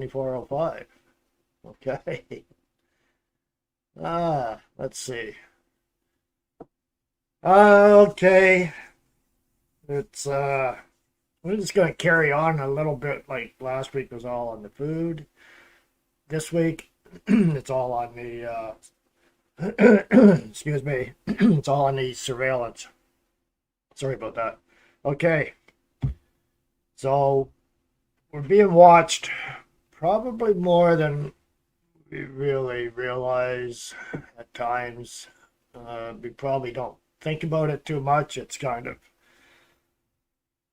2405. Okay. Let's see. Okay. It's we're just gonna carry on a little bit like last week was all on the food. This week it's all on the excuse me. It's all on the surveillance. Sorry about that. Okay. So we're being watched probably more than we really realize at times. We probably don't think about it too much. It's kind of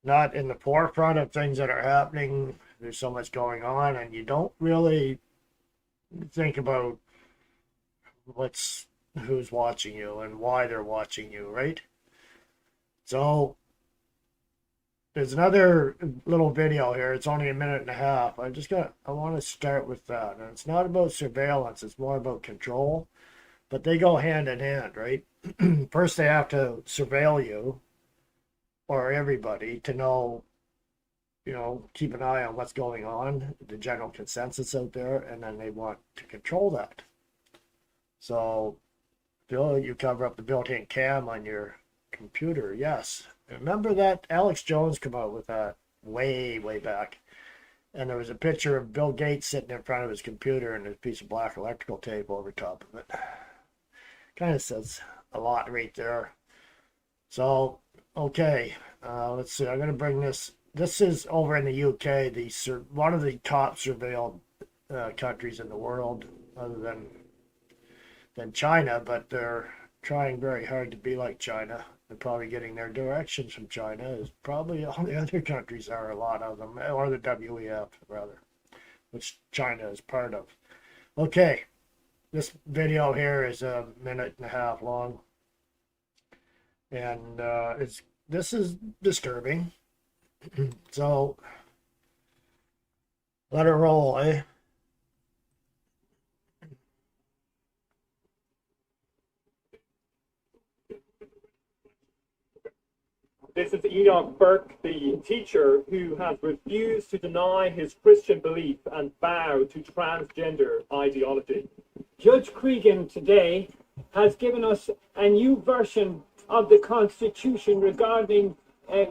not in the forefront of things that are happening. There's so much going on, and you don't really think about what's who's watching you and why they're watching you, right? So there's another little video here. It's only a minute and a half. I want to start with that. And it's not about surveillance, it's more about control, but they go hand in hand, right? First, they have to surveil you or everybody to know, keep an eye on what's going on, the general consensus out there, and then they want to control that. So, Bill, you cover up the built-in cam on your computer, yes. Remember that Alex Jones come out with that way, way back. And there was a picture of Bill Gates sitting in front of his computer and a piece of black electrical tape over top of it. Kind of says a lot right there. So, okay, let's see. I'm going to bring this. This is over in the UK, one of the top surveilled countries in the world, other than China, but they're trying very hard to be like China. They're probably getting their directions from China, as probably all the other countries are, a lot of them, or the WEF, rather, which China is part of. Okay, this video here is a minute and a half long, and this is disturbing. So let it roll, eh? This is Enoch Burke, the teacher who has refused to deny his Christian belief and bow to transgender ideology. Judge Cregan today has given us a new version of the Constitution regarding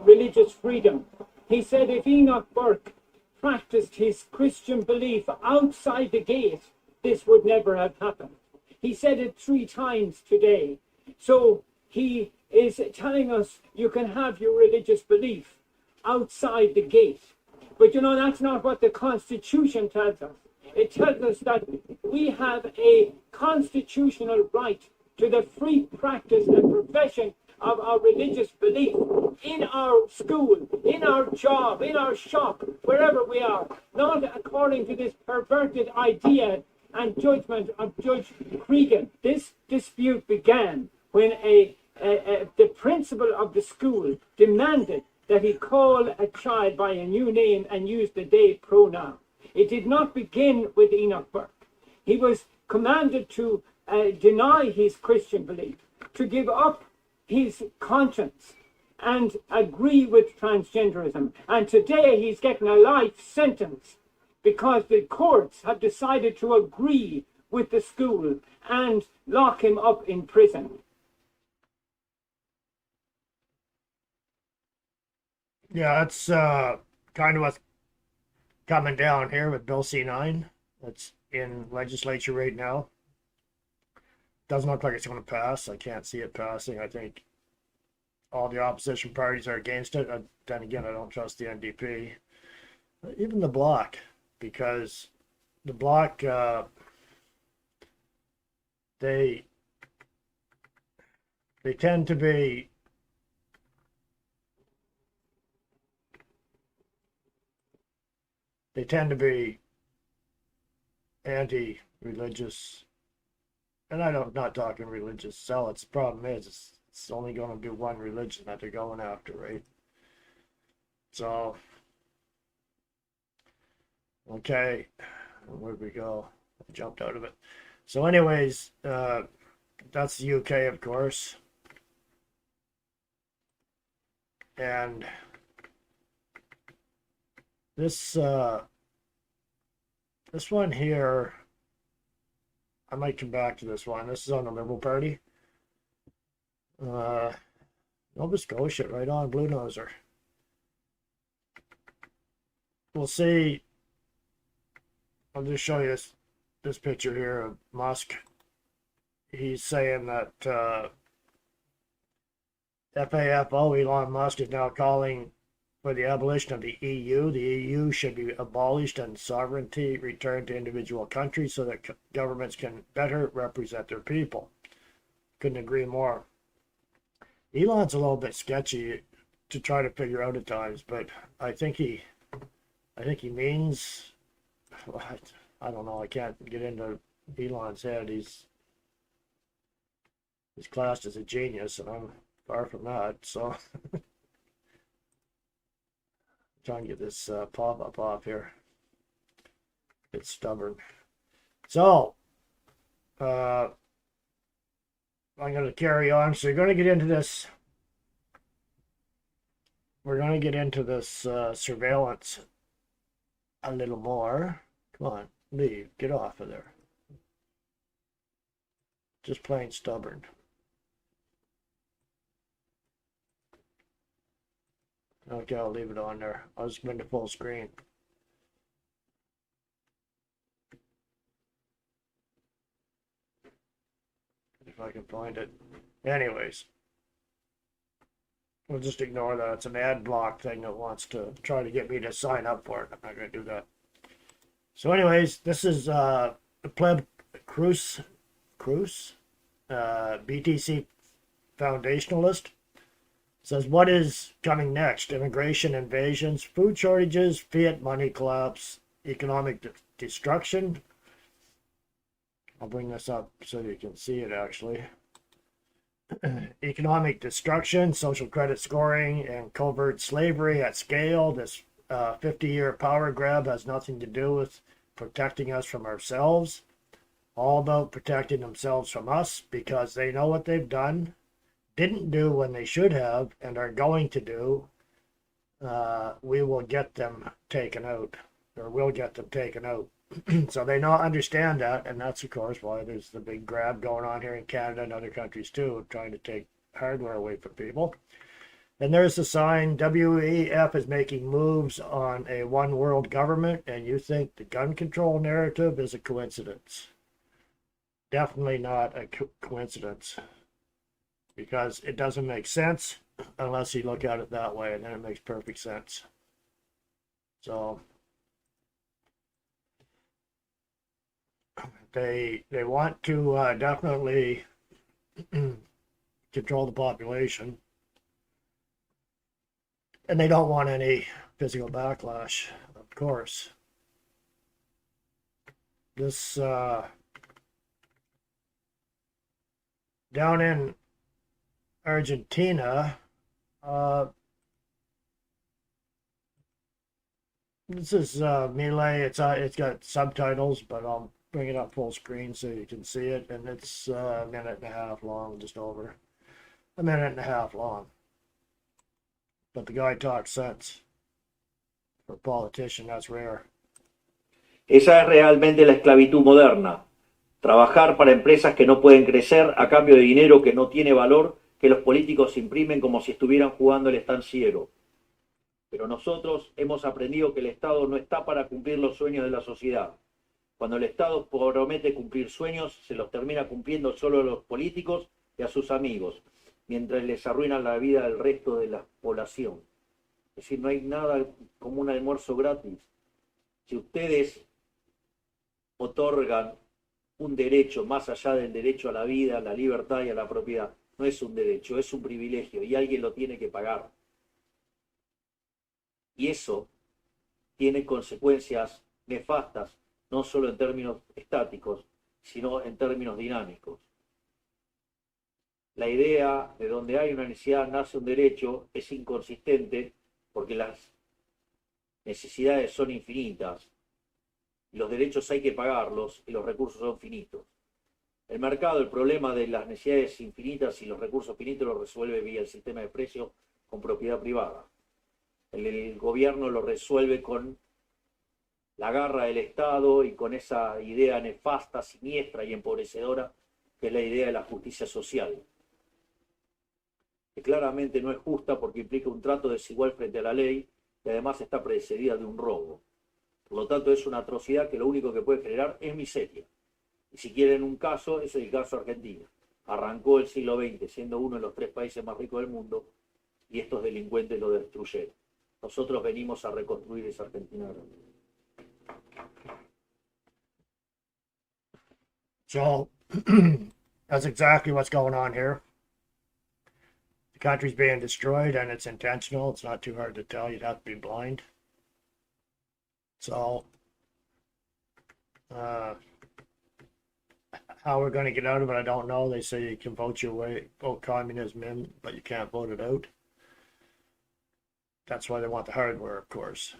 religious freedom. He said if Enoch Burke practiced his Christian belief outside the gate, this would never have happened. He said it 3 times today. So he is telling us you can have your religious belief outside the gate. But that's not what the Constitution tells us. It tells us that we have a constitutional right to the free practice and profession of our religious belief in our school, in our job, in our shop, wherever we are, not according to this perverted idea and judgment of Judge Cregan. This dispute began when the principal of the school demanded that he call a child by a new name and use the they pronoun. It did not begin with Enoch Burke. He was commanded to deny his Christian belief, to give up his conscience and agree with transgenderism. And today he's getting a life sentence because the courts have decided to agree with the school and lock him up in prison. Yeah, that's kind of what's coming down here with Bill C9. That's in legislature right now. Doesn't look like it's going to pass. I can't see it passing. I think all the opposition parties are against it. Then again, I don't trust the NDP. Even the Bloc, because the Bloc, they tend to be anti-religious, and I'm not talking religious zealots. The problem is it's only going to be one religion that they're going after, right? So, okay, where'd we go? I jumped out of it. So, anyways, that's the UK, of course, and this This one here, I might come back to this one. This is on the Liberal Party. Nova Scotia, right on, Blue Noser. We'll see. I'll just show you this picture here of Musk. He's saying that FAFO, Elon Musk, is now calling for the abolition of the EU. The EU should be abolished and sovereignty returned to individual countries so that governments can better represent their people. Couldn't agree more. Elon's a little bit sketchy to try to figure out at times, but I think he means, I don't know, I can't get into Elon's head. He's classed as a genius, and I'm far from that, so try and get this pop-up off here. It's stubborn. So, I'm going to carry on. So you're going to get into this. We're going to get into this surveillance a little more. Come on, leave. Get off of there. Just plain stubborn. Okay, I'll leave it on there. I'll just bring the full screen. If I can find it. Anyways. We'll just ignore that. It's an ad block thing that wants to try to get me to sign up for it. I'm not going to do that. So anyways, this is the Pleb Cruz, BTC Foundationalist. Says, what is coming next? Immigration invasions, food shortages, fiat money collapse, economic destruction. I'll bring this up so you can see it actually. Economic destruction, social credit scoring, and covert slavery at scale. This 50-year power grab has nothing to do with protecting us from ourselves. All about protecting themselves from us because they know what they've done, didn't do when they should have, and are going to do. We will get them taken out, or we'll get them taken out. So they not understand that, and that's of course why there's the big grab going on here in Canada and other countries too, trying to take hardware away from people. And there's the sign, WEF is making moves on a one world government, and you think the gun control narrative is a coincidence. Definitely not a coincidence, because it doesn't make sense unless you look at it that way, and then it makes perfect sense. So they want to definitely control the population, and they don't want any physical backlash, of course. This down in Argentina, this is Milei. It's got subtitles, but I'll bring it up full screen so you can see it, and it's a minute and a half long, just over a minute and a half long. But the guy talks sense. For a politician, that's rare. Esa es realmente la esclavitud moderna. Trabajar para empresas que no pueden crecer a cambio de dinero que no tiene valor, que los políticos imprimen como si estuvieran jugando el estanciero. Pero nosotros hemos aprendido que el Estado no está para cumplir los sueños de la sociedad. Cuando el Estado promete cumplir sueños, se los termina cumpliendo solo a los políticos y a sus amigos, mientras les arruinan la vida al resto de la población. Es decir, no hay nada como un almuerzo gratis. Si ustedes otorgan un derecho más allá del derecho a la vida, a la libertad y a la propiedad, no es un derecho, es un privilegio y alguien lo tiene que pagar. Y eso tiene consecuencias nefastas, no solo en términos estáticos, sino en términos dinámicos. La idea de donde hay una necesidad nace un derecho es inconsistente porque las necesidades son infinitas. Los derechos hay que pagarlos y los recursos son finitos. El mercado, el problema de las necesidades infinitas y los recursos finitos lo resuelve vía el sistema de precios con propiedad privada. El gobierno lo resuelve con la garra del Estado y con esa idea nefasta, siniestra y empobrecedora que es la idea de la justicia social, que claramente no es justa porque implica un trato desigual frente a la ley y además está precedida de un robo. Por lo tanto, es una atrocidad que lo único que puede generar es miseria. Y si quieren un caso, es el caso Argentina. Arrancó el siglo XX siendo uno de los 3 países más ricos del mundo y estos delincuentes lo destruyeron. Nosotros venimos a reconstruir esa Argentina grande. So that's exactly what's going on here. The country's being destroyed and it's intentional. It's not too hard to tell. You'd have to be blind. So, how we're going to get out of it, I don't know. They say you can vote your way, vote communism in, but you can't vote it out. That's why they want the hardware, of course.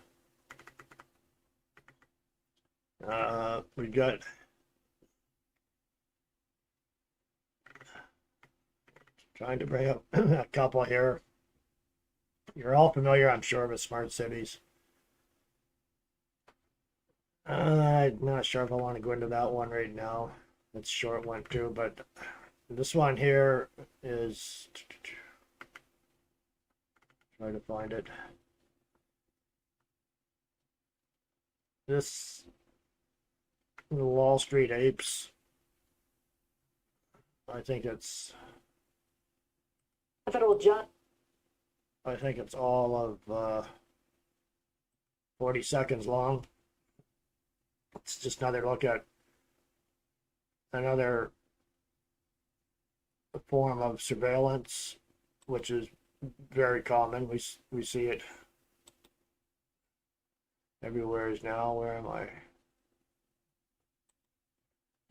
We got trying to bring up a couple here. You're all familiar, I'm sure, with smart cities. I'm not sure if I want to go into that one right now. It's a short one too, but this one here is, try to find it. This, the Wall Street Apes, I think it's A federal judge. I think it's all of 40 seconds long. It's just another look at another form of surveillance, which is very common. We see it everywhere now. Where am I?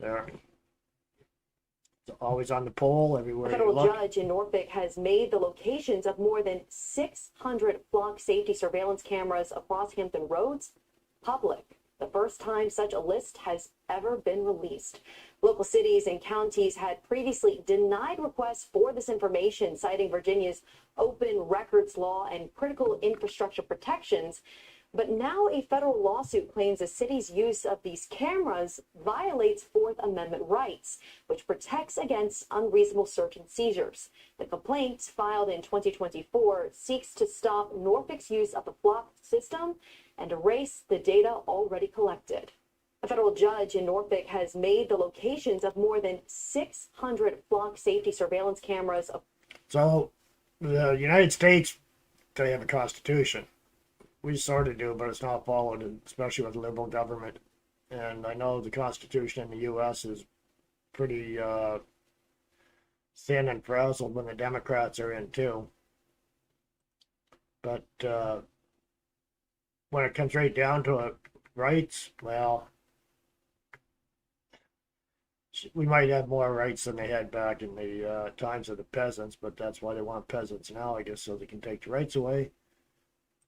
There. It's always on the pole everywhere A you federal look. judge in Norfolk has made the locations of more than 600 flock safety surveillance cameras across Hampton roads public. The first time such a list has ever been released. Local cities and counties had previously denied requests for this information, citing Virginia's open records law and critical infrastructure protections. But now a federal lawsuit claims the city's use of these cameras violates Fourth Amendment rights, which protects against unreasonable search and seizures. The complaint, filed in 2024, seeks to stop Norfolk's use of the flock system and erase the data already collected. A federal judge in Norfolk has made the locations of more than 600 flock safety surveillance cameras. So, the United States, they have a constitution. We sort of do, but it's not followed, especially with liberal government. And I know the Constitution in the U.S. is pretty thin and frazzled when the Democrats are in too. But when it comes right down to it, rights, well, we might have more rights than they had back in the times of the peasants, but that's why they want peasants now, I guess, so they can take the rights away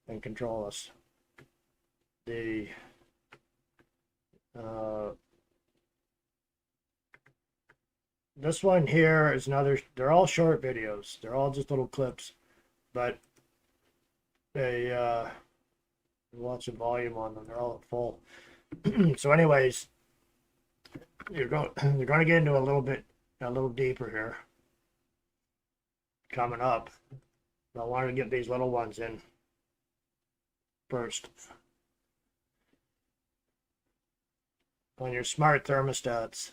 and control us. The this one here is another. They're all short videos. They're all just little clips, but they lots of volume on them. They're all full. So, anyways, they're going to get into a little deeper here coming up. I wanted to get these little ones in first. On your smart thermostats.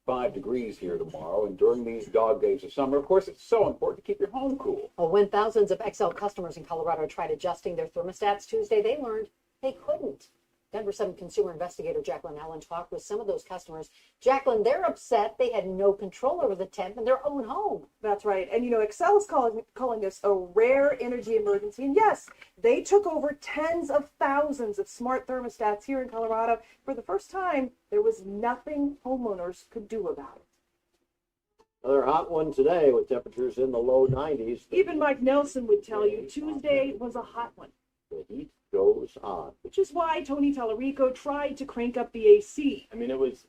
5 degrees here tomorrow, and during these dog days of summer, of course, it's so important to keep your home cool. Well, when thousands of XL customers in Colorado tried adjusting their thermostats Tuesday, they learned they couldn't. Denver 7 consumer investigator Jacqueline Allen talked with some of those customers. Jacqueline, they're upset they had no control over the temp in their own home. That's right. And, you know, Excel is calling this a rare energy emergency. And yes, they took over tens of thousands of smart thermostats here in Colorado. For the first time, there was nothing homeowners could do about it. Another hot one today with temperatures in the low 90s. Even Mike Nelson would tell you Tuesday was a hot one. The heat goes on. Which is why Tony Tallarico tried to crank up the AC. I mean, it was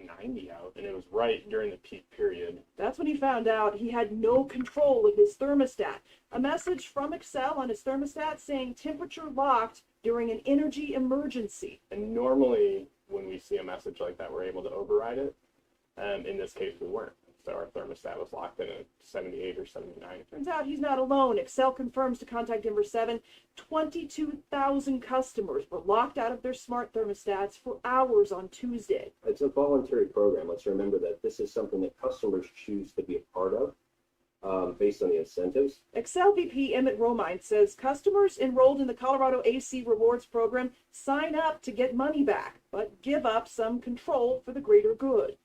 90 out, and it was right during the peak period. That's when he found out he had no control of his thermostat. A message from Excel on his thermostat saying temperature locked during an energy emergency. And normally, when we see a message like that, we're able to override it. In this case, we weren't. So our thermostat was locked in at 78 or 79. Turns out he's not alone. Excel confirms to Contact Denver 7, 22,000 customers were locked out of their smart thermostats for hours on Tuesday. It's a voluntary program. Let's remember that this is something that customers choose to be a part of based on the incentives. Excel VP Emmett Romine says customers enrolled in the Colorado AC Rewards program sign up to get money back, but give up some control for the greater good.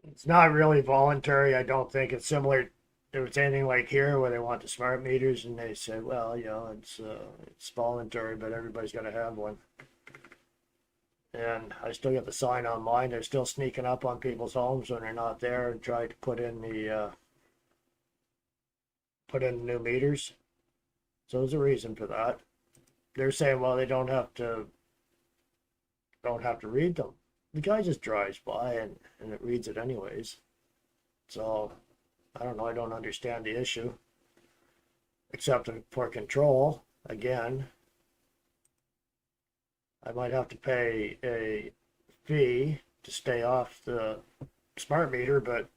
It's not really voluntary. I don't think it's similar. If it's anything like here where they want the smart meters and they say, well, it's voluntary, but everybody's got to have one. And I still get the sign on mine. They're still sneaking up on people's homes when they're not there and try to put in the new meters. So there's a reason for that. They're saying, well, they don't have to read them. The guy just drives by and it reads it anyways. So I don't know. I don't understand the issue. Except for control, again, I might have to pay a fee to stay off the smart meter, but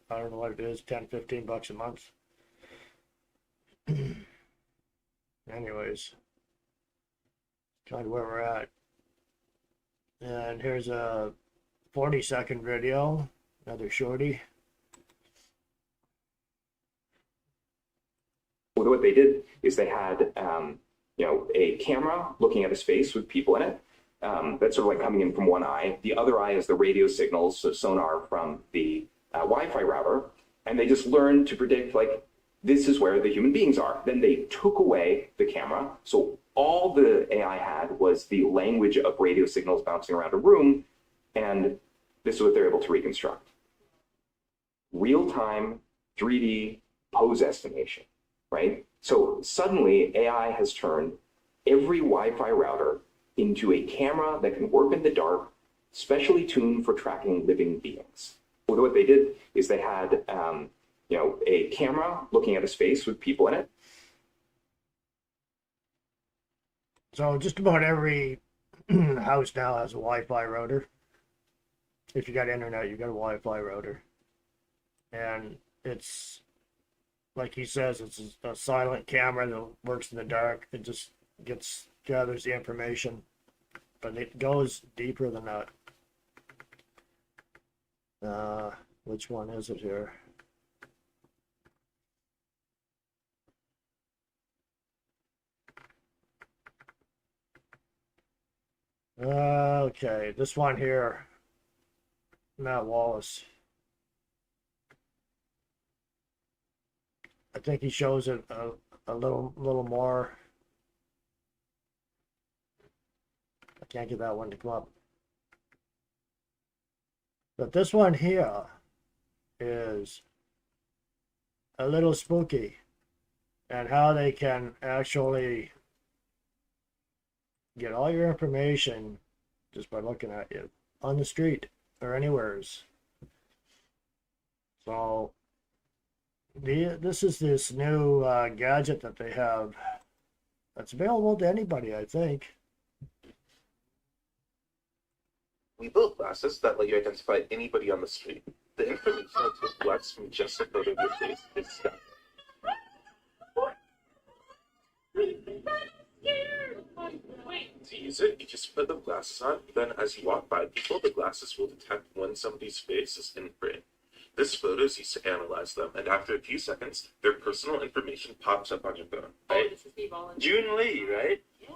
I don't know what it is, 10, 15 bucks a month. Anyways, kind of where we're at. And here's a 40-second video, another shorty. Well, what they did is they had, a camera looking at his face with people in it. That's sort of like coming in from one eye. The other eye is the radio signals, so sonar from the Wi-Fi router. And they just learned to predict, this is where the human beings are. Then they took away the camera. So all the AI had was the language of radio signals bouncing around a room. And this is what they're able to reconstruct. Real-time 3D pose estimation, right? So suddenly AI has turned every Wi-Fi router into a camera that can work in the dark, specially tuned for tracking living beings. Well, what they did is they had, a camera looking at his face with people in it. So just about every house now has a Wi-Fi router. If you got internet, you got a Wi-Fi router. And it's, like he says, it's a silent camera that works in the dark. It just gathers the information. But it goes deeper than that. Which one is it here? Okay, this one here, Matt Wallace. I think he shows it a little more. I can't get that one to come up. But this one here is a little spooky, and how they can actually get all your information just by looking at you on the street or anywheres. So this is this new gadget that they have that's available to anybody, I think. We built glasses that let you identify anybody on the street. The information that is collects from just a photo of your face is static. To use it, you just put the glasses on, then as you walk by people, the glasses will detect when somebody's face is in frame. This photo is used to analyze them, and after a few seconds, their personal information pops up on your phone. Right? This is Steve Allen. June Lee, right? Yeah.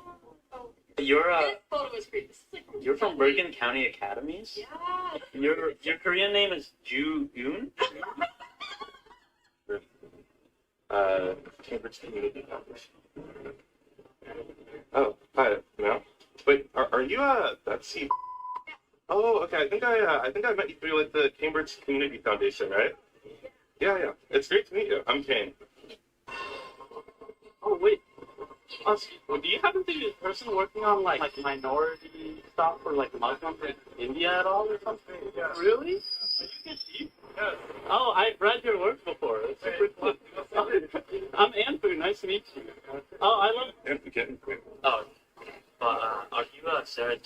Oh, You're this photo is great. This is like you're from Bergen County Academies? Yeah. Your Korean name is Ju Yoon? Cambridge Community Foundation. Oh, hi, no. Wait, are you that's Oh, okay. I think I met you through like the Cambridge Community Foundation, right? Yeah. It's great to meet you. I'm Kane. Oh wait. do you happen to be the person working on like minority stuff for like Muslims in India at all or something? Yeah. Really? Did you get deep? Yeah. Oh, I've read your work before. It's super cool. I'm Anfu. Nice to meet you. Oh, I love. Anfu, getting quick. Oh, but are you Sarah?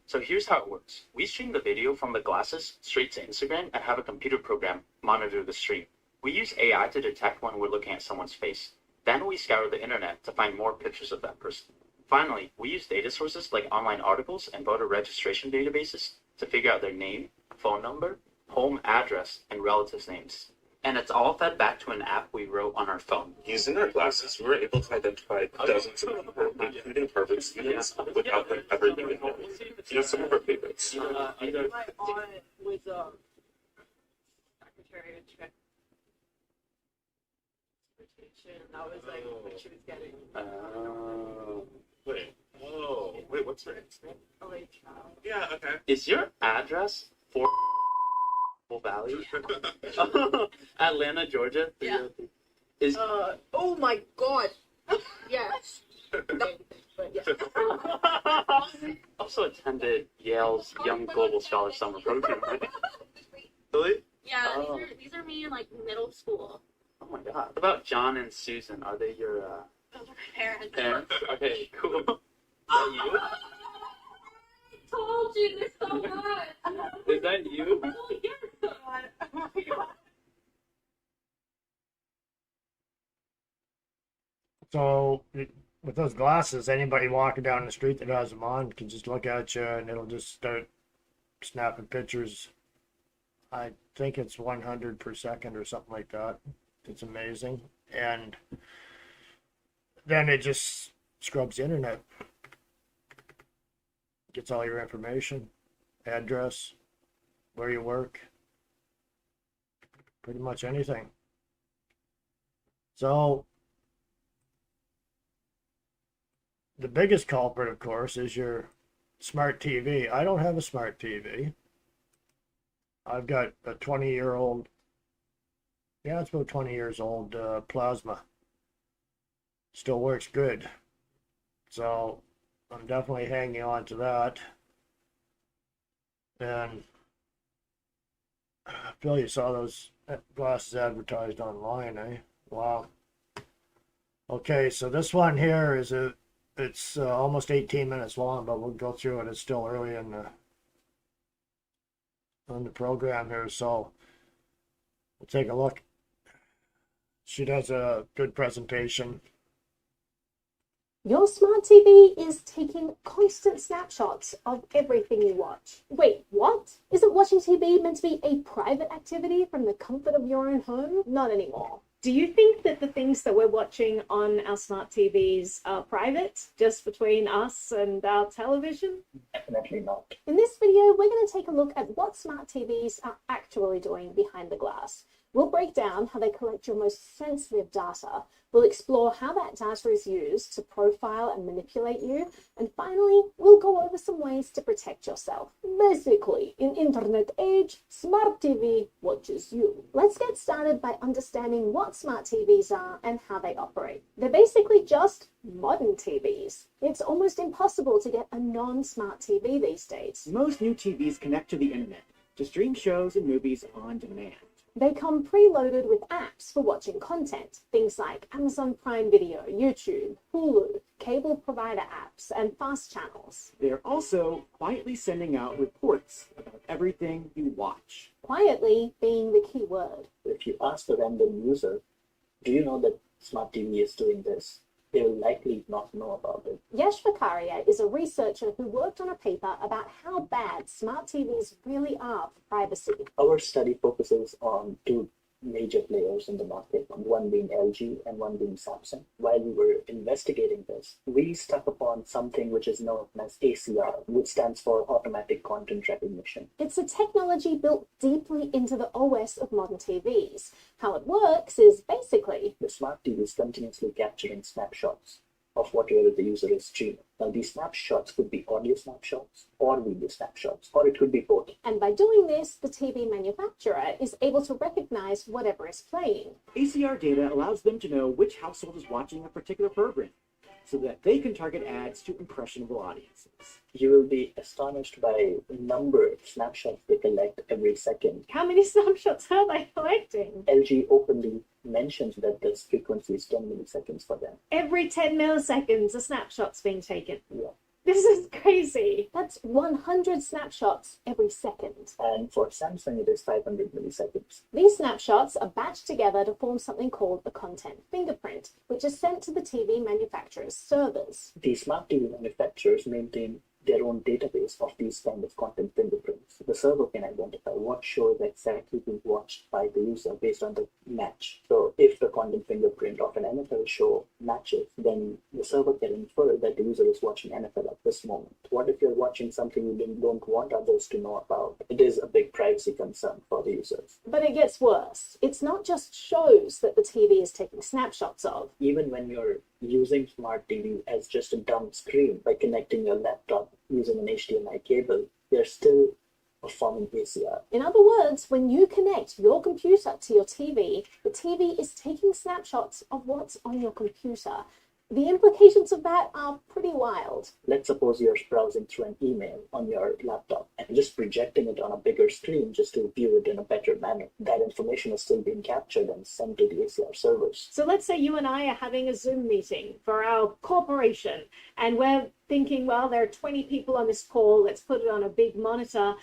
So here's how it works. We stream the video from the glasses straight to Instagram and have a computer program monitor the stream. We use AI to detect when we're looking at someone's face. Then we scour the internet to find more pictures of that person. Finally, we use data sources like online articles and voter registration databases to figure out their name, phone number, home address, and relatives' names. And it's all fed back to an app we wrote on our phone. Using our glasses, we were able to identify dozens of people, including Harvard students, without them ever even knowing. Here's some of our favorites. My aunt was Secretary of Transportation. That was like what she was getting. Wait, what's her name? Yeah, okay. Is your address 4 Valley? Atlanta, Georgia? Yeah. Is Oh my God. Yes. But yeah. also attended Yale's Young Global Scholar Summer Program, right? Really? Yeah, Oh. these are me in like middle school. Oh my god. What about John and Susan? Are they your Those are my parents. parents? Okay, cool. Is that you? I told you, there's so much. Is that you? Oh, you're so much. Oh my God. So with those glasses, anybody walking down the street that has them on can just look at you and it'll just start snapping pictures. I think it's 100 per second or something like that. It's amazing. And then it just scrubs the internet. Gets all your information, address, where you work, pretty much anything. So the biggest culprit, of course, is your smart TV. I don't have a smart TV. I've got a 20-year-old, yeah, it's about 20 years old, plasma. Still works good. So I'm definitely hanging on to that. And Phil, you saw those glasses advertised online, eh? Wow. Okay, so this one here is it's almost 18 minutes long, but we'll go through it. It's still early in the program here, so we'll take a look. She does a good presentation. Your smart TV is taking constant snapshots of everything you watch. Wait, what? Isn't watching TV meant to be a private activity from the comfort of your own home? Not anymore. Do you think that the things that we're watching on our smart TVs are private, just between us and our television? Definitely not. In this video, we're going to take a look at what smart TVs are actually doing behind the glass. We'll break down how they collect your most sensitive data. We'll explore how that data is used to profile and manipulate you. And finally, we'll go over some ways to protect yourself. Basically, in internet age, smart TV watches you. Let's get started by understanding what smart TVs are and how they operate. They're basically just modern TVs. It's almost impossible to get a non-smart TV these days. Most new TVs connect to the internet to stream shows and movies on demand. They come preloaded with apps for watching content, things like Amazon Prime Video, YouTube, Hulu, cable provider apps, and fast channels. They're also quietly sending out reports about everything you watch. Quietly being the key word. If you ask a random user, do you know that Smart TV is doing this? They will likely not know about it. Yash Vakaria is a researcher who worked on a paper about how bad smart TVs really are for privacy. Our study focuses on two major players in the market, one being LG and one being Samsung. While we were investigating this, we stuck upon something which is known as ACR, which stands for Automatic Content Recognition. It's a technology built deeply into the OS of modern TVs. How it works is basically the smart TV is continuously capturing snapshots of whatever the user is streaming. Now, these snapshots could be audio snapshots or video snapshots, or it could be both. And by doing this, the TV manufacturer is able to recognize whatever is playing. ACR data allows them to know which household is watching a particular program, so that they can target ads to impressionable audiences. You will be astonished by the number of snapshots they collect every second. How many snapshots are they collecting? LG openly mentions that this frequency is 10 milliseconds for them. Every 10 milliseconds, a snapshot's being taken. Yeah. This is crazy. That's 100 snapshots every second. And for Samsung, it is 500 milliseconds. These snapshots are batched together to form something called a content fingerprint, which is sent to the TV manufacturer's servers. The smart TV manufacturers maintain their own database of these kind of content fingerprints. The server can identify what show is exactly being watched by the user based on the match. So if the content fingerprint of an NFL show matches, then the server can infer that the user is watching NFL at this moment. What if you're watching something you don't want others to know about? It is a big privacy concern for the users. But it gets worse. It's not just shows that the TV is taking snapshots of. Even when you're using smart TV as just a dumb screen by connecting your laptop using an HDMI cable, they're still performing ACR. In other words, when you connect your computer to your TV, the TV is taking snapshots of what's on your computer. The implications of that are pretty wild. Let's suppose you're browsing through an email on your laptop and just projecting it on a bigger screen just to view it in a better manner. That information is still being captured and sent to the ACR servers. So let's say you and I are having a Zoom meeting for our corporation, and we're thinking, well, there are 20 people on this call, let's put it on a big monitor.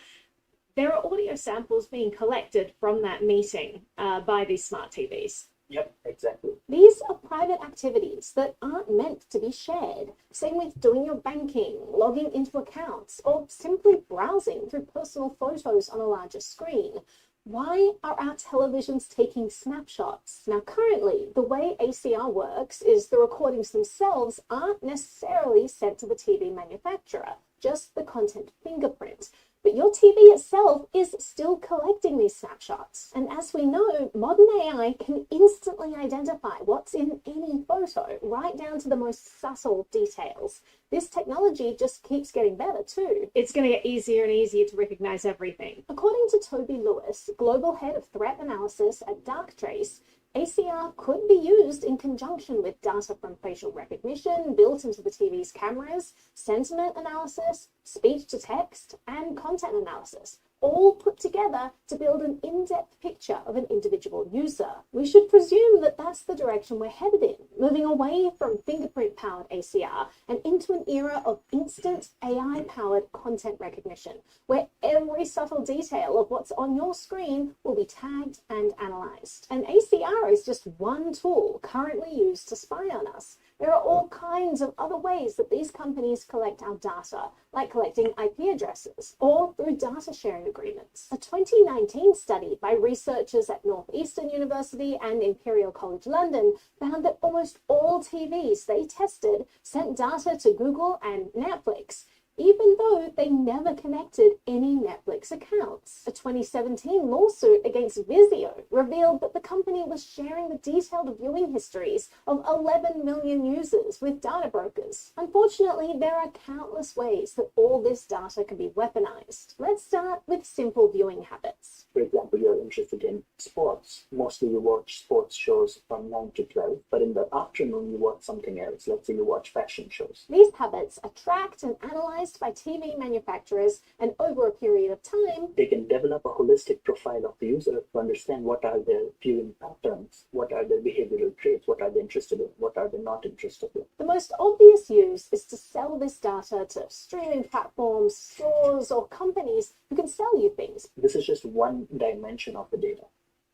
There are audio samples being collected from that meeting by these smart TVs. Yep, exactly. These are private activities that aren't meant to be shared. Same with doing your banking, logging into accounts, or simply browsing through personal photos on a larger screen. Why are our televisions taking snapshots? Now, currently, the way ACR works is the recordings themselves aren't necessarily sent to the TV manufacturer, just the content fingerprint. But your TV itself is still collecting these snapshots. And as we know, modern AI can instantly identify what's in any photo, right down to the most subtle details. This technology just keeps getting better too. It's going to get easier and easier to recognize everything. According to Toby Lewis, global head of threat analysis at Darktrace, ACR could be used in conjunction with data from facial recognition built into the TV's cameras, sentiment analysis, speech to text, and content analysis, all put together to build an in-depth picture of an individual user. We should presume that that's the direction we're headed in, moving away from fingerprint-powered ACR and into an era of instant AI-powered content recognition, where every subtle detail of what's on your screen will be tagged and analyzed. And ACR is just one tool currently used to spy on us. There are all kinds of other ways that these companies collect our data, like collecting IP addresses or through data sharing agreements. A 2019 study by researchers at Northeastern University and Imperial College London found that almost all TVs they tested sent data to Google and Netflix, even though they never connected any Netflix accounts. A 2017 lawsuit against Vizio revealed that the company was sharing the detailed viewing histories of 11 million users with data brokers. Unfortunately, there are countless ways that all this data can be weaponized. Let's start with simple viewing habits. For example, you're interested in sports. Mostly you watch sports shows from 9 to 12, but in the afternoon you watch something else. Let's say you watch fashion shows. These habits are tracked and analyzed by TV manufacturers, and over a period of time, they can develop a holistic profile of the user to understand what are their viewing patterns, what are their behavioral traits, what are they interested in, what are they not interested in. The most obvious use is to sell this data to streaming platforms, stores, or companies who can sell you things. This is just one dimension of the data,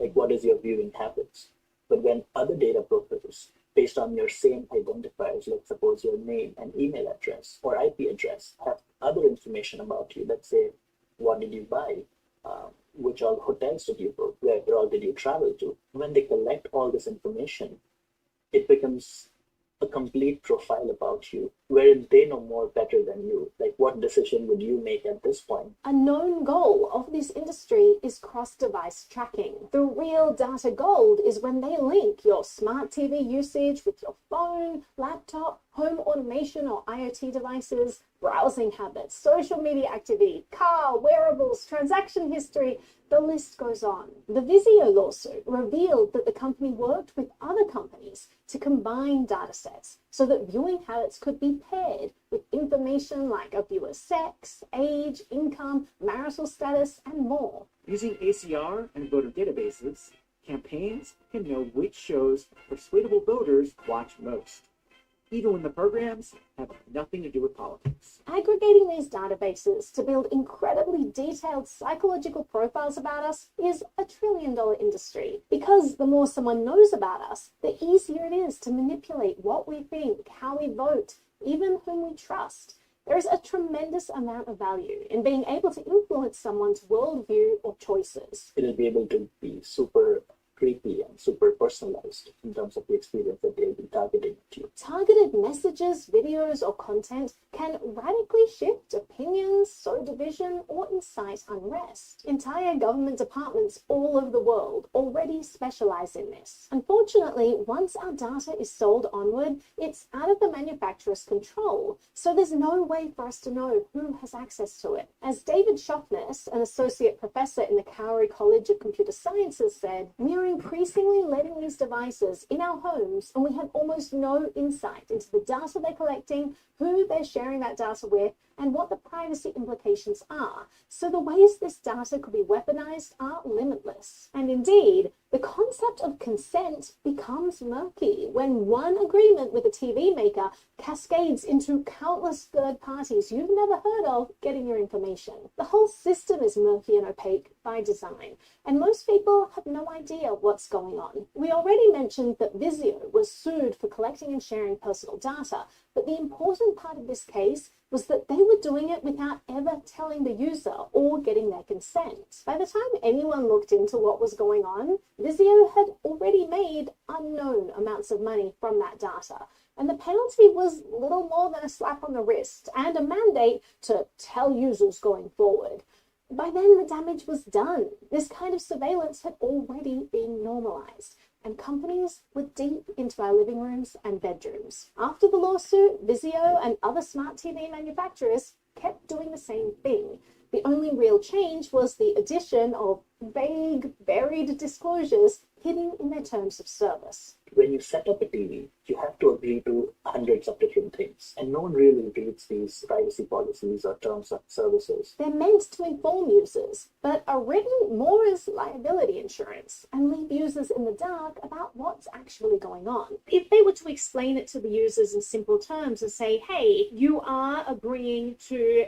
like what is your viewing habits. But when other data brokers, based on your same identifiers, let's suppose your name and email address or IP address, have other information about you, let's say, what did you buy? Which all hotels did you book? Where all did you travel to? When they collect all this information, it becomes a complete profile about you wherein they know more better than you. Like, what decision would you make at this point? A known goal of this industry is cross-device tracking. The real data gold is when they link your smart TV usage with your phone, laptop, home automation or IoT devices, browsing habits, social media activity, car, wearables, transaction history, the list goes on. The Vizio lawsuit revealed that the company worked with other companies to combine data sets so that viewing habits could be paired with information like a viewer's sex, age, income, marital status, and more. Using ACR and voter databases, campaigns can know which shows persuadable voters watch most, even when the programs have nothing to do with politics. Aggregating these databases to build incredibly detailed psychological profiles about us is a $1 trillion industry. Because the more someone knows about us, the easier it is to manipulate what we think, how we vote, even whom we trust. There is a tremendous amount of value in being able to influence someone's worldview or choices. It'll be able to be super creepy and super personalized in terms of the experience that they'll be targeting at you. Targeted messages, videos, or content can radically shift opinions, sow division, or incite unrest. Entire government departments all over the world already specialize in this. Unfortunately, once our data is sold onward, it's out of the manufacturer's control, so there's no way for us to know who has access to it. As David Shoffness, an associate professor in the Cowrie College of Computer Sciences, said, "We are increasingly letting these devices in our homes, and we have almost no insight into the data they're collecting, who they're sharing that data with, and what the privacy implications are. So the ways this data could be weaponized are limitless." And indeed, the concept of consent becomes murky when one agreement with a TV maker cascades into countless third parties you've never heard of getting your information. The whole system is murky and opaque by design, and most people have no idea what's going on. We already mentioned that Vizio was sued for collecting and sharing personal data, but the important part of this case was that they were doing it without ever telling the user or getting their consent. By the time anyone looked into what was going on, Vizio had already made unknown amounts of money from that data, and the penalty was little more than a slap on the wrist and a mandate to tell users going forward. By then, the damage was done. This kind of surveillance had already been normalized, and companies were deep into our living rooms and bedrooms. After the lawsuit, Vizio and other smart TV manufacturers kept doing the same thing. The only real change was the addition of vague, buried disclosures hidden in their terms of service. When you set up a TV, you have to agree to hundreds of different things, and no one really reads these privacy policies or terms of services. They're meant to inform users, but are written more as liability insurance and leave users in the dark about what's actually going on. If they were to explain it to the users in simple terms and say, hey, you are agreeing to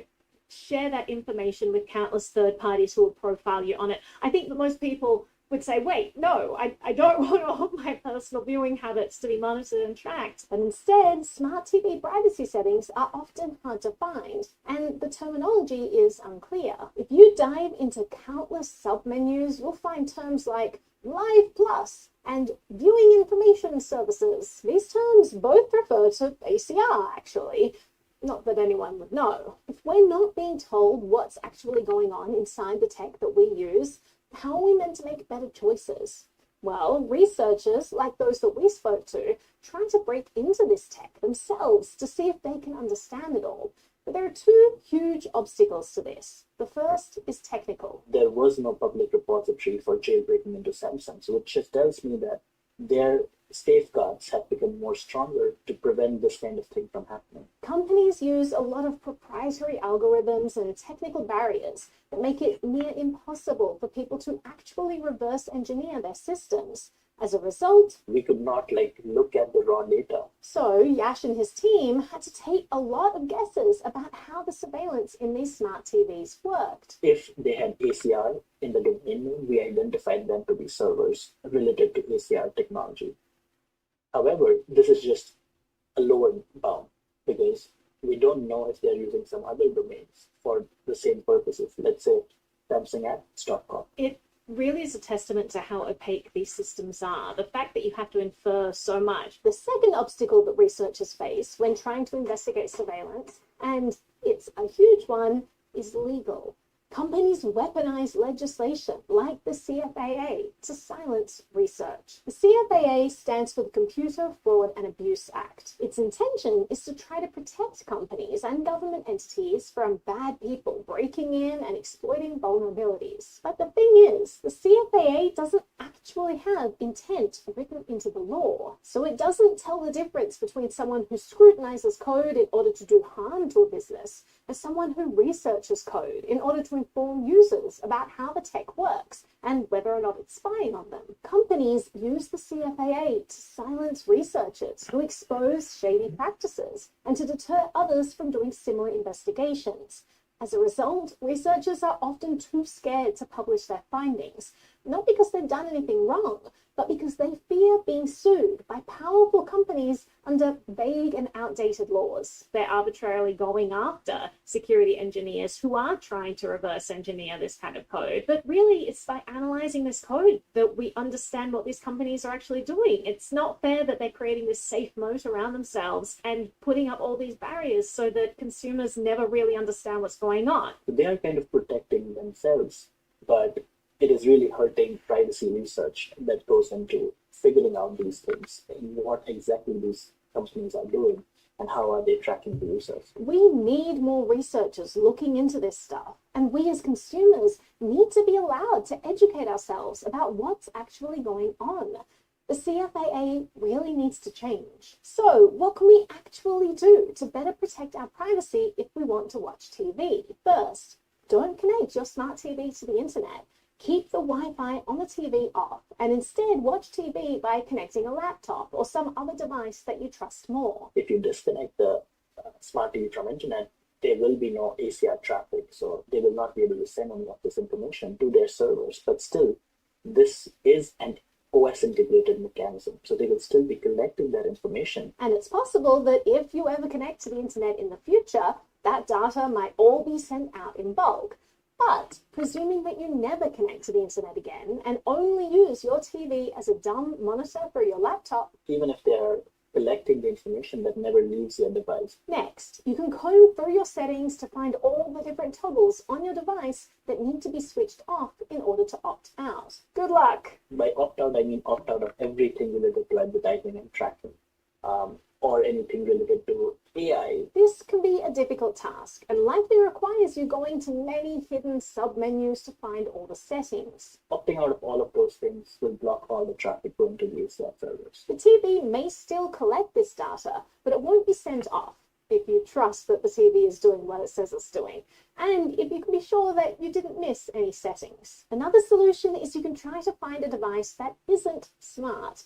share that information with countless third parties who will profile you on it, I think that most people would say, wait, no, I don't want all my personal viewing habits to be monitored and tracked. But instead, smart TV privacy settings are often hard to find, and the terminology is unclear. If you dive into countless submenus, you'll find terms like Live Plus and viewing information services. These terms both refer to ACR, actually. Not that anyone would know. If we're not being told what's actually going on inside the tech that we use, how are we meant to make better choices? Well, researchers, like those that we spoke to, try to break into this tech themselves to see if they can understand it all. But there are two huge obstacles to this. The first is technical. There was no public repository for jailbreaking into Samsung, so which just tells me that their safeguards have become more stronger to prevent this kind of thing from happening. Companies use a lot of proprietary algorithms and technical barriers that make it near impossible for people to actually reverse engineer their systems. As a result, we could not look at the raw data. So Yash and his team had to take a lot of guesses about how the surveillance in these smart TVs worked. If they had ACR in the domain name, we identified them to be servers related to ACR technology. However, this is just a lower bound because we don't know if they're using some other domains for the same purposes. Let's say Samsung@.com. It really is a testament to how opaque these systems are. The fact that you have to infer so much. The second obstacle that researchers face when trying to investigate surveillance, and it's a huge one, is legal. Companies weaponize legislation like the CFAA to silence research. The CFAA stands for the Computer Fraud and Abuse Act. Its intention is to try to protect companies and government entities from bad people breaking in and exploiting vulnerabilities. But the thing is, the CFAA doesn't actually have intent written into the law. So it doesn't tell the difference between someone who scrutinizes code in order to do harm to a business and someone who researches code in order to inform users about how the tech works and whether or not it's spying on them. Companies use the CFAA to silence researchers who expose shady practices and to deter others from doing similar investigations. As a result, researchers are often too scared to publish their findings, not because they've done anything wrong, but because they fear being sued by powerful companies under vague and outdated laws. They're arbitrarily going after security engineers who are trying to reverse engineer this kind of code. But really, it's by analyzing this code that we understand what these companies are actually doing. It's not fair that they're creating this safe moat around themselves and putting up all these barriers so that consumers never really understand what's going on. They are kind of protecting themselves, but it is really hurting privacy research that goes into figuring out these things and what exactly these companies are doing and how are they tracking the users. We need more researchers looking into this stuff, and we as consumers need to be allowed to educate ourselves about what's actually going on. The CFAA really needs to change. So, what can we actually do to better protect our privacy if we want to watch TV? First, don't connect your smart TV to the internet. Keep the Wi-Fi on the TV off and instead watch TV by connecting a laptop or some other device that you trust more. If you disconnect the smart TV from internet, there will be no ACR traffic, so they will not be able to send any of this information to their servers. But still, this is an OS integrated mechanism, so they will still be collecting that information. And it's possible that if you ever connect to the internet in the future, that data might all be sent out in bulk. But presuming that you never connect to the internet again and only use your TV as a dumb monitor for your laptop, even if they are collecting the information that never leaves your device. Next, you can comb through your settings to find all the different toggles on your device that need to be switched off in order to opt out. Good luck! By opt out, I mean opt out of everything related to advertising and tracking, or anything related to AI. This can be a difficult task and likely requires you going to many hidden sub-menus to find all the settings. Opting out of all of those things will block all the traffic going to the ACR servers. The TV may still collect this data, but it won't be sent off if you trust that the TV is doing what it says it's doing, and if you can be sure that you didn't miss any settings. Another solution is you can try to find a device that isn't smart.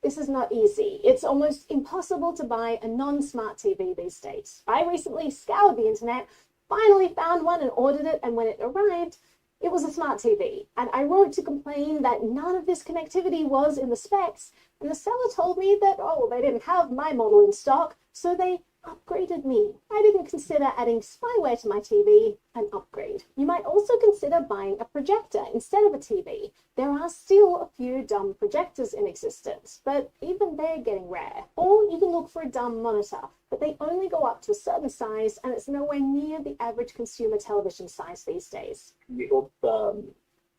This is not easy. It's almost impossible to buy a non-smart TV these days. I recently scoured the internet, finally found one and ordered it, and when it arrived, it was a smart TV. And I wrote to complain that none of this connectivity was in the specs, and the seller told me that, oh, they didn't have my model in stock, so they upgraded me. I didn't consider adding spyware to my TV an upgrade. You might also consider buying a projector instead of a TV. There are still a few dumb projectors in existence, but even they're getting rare. Or you can look for a dumb monitor, but they only go up to a certain size and it's nowhere near the average consumer television size these days. We hope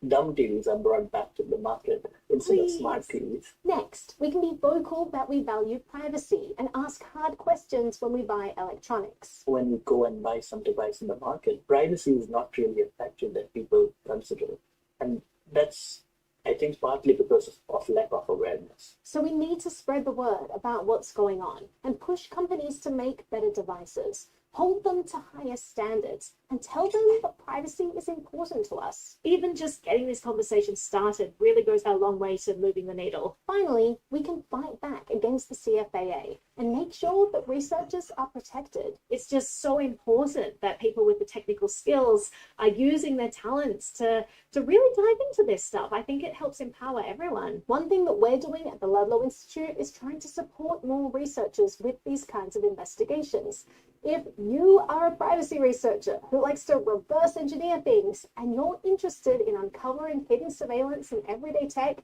dumb TVs are brought back to the market instead of smart TVs. Next, we can be vocal that we value privacy and ask hard questions when we buy electronics. When you go and buy some device in the market, privacy is not really a factor that people consider. And that's, I think, partly because of lack of awareness. So we need to spread the word about what's going on and push companies to make better devices. Hold them to higher standards and tell them that privacy is important to us. Even just getting this conversation started really goes a long way to moving the needle. Finally, we can fight back against the CFAA and make sure that researchers are protected. It's just so important that people with the technical skills are using their talents to really dive into this stuff. I think it helps empower everyone. One thing that we're doing at the Ludlow Institute is trying to support more researchers with these kinds of investigations. If you are a privacy researcher who likes to reverse engineer things and you're interested in uncovering hidden surveillance in everyday tech,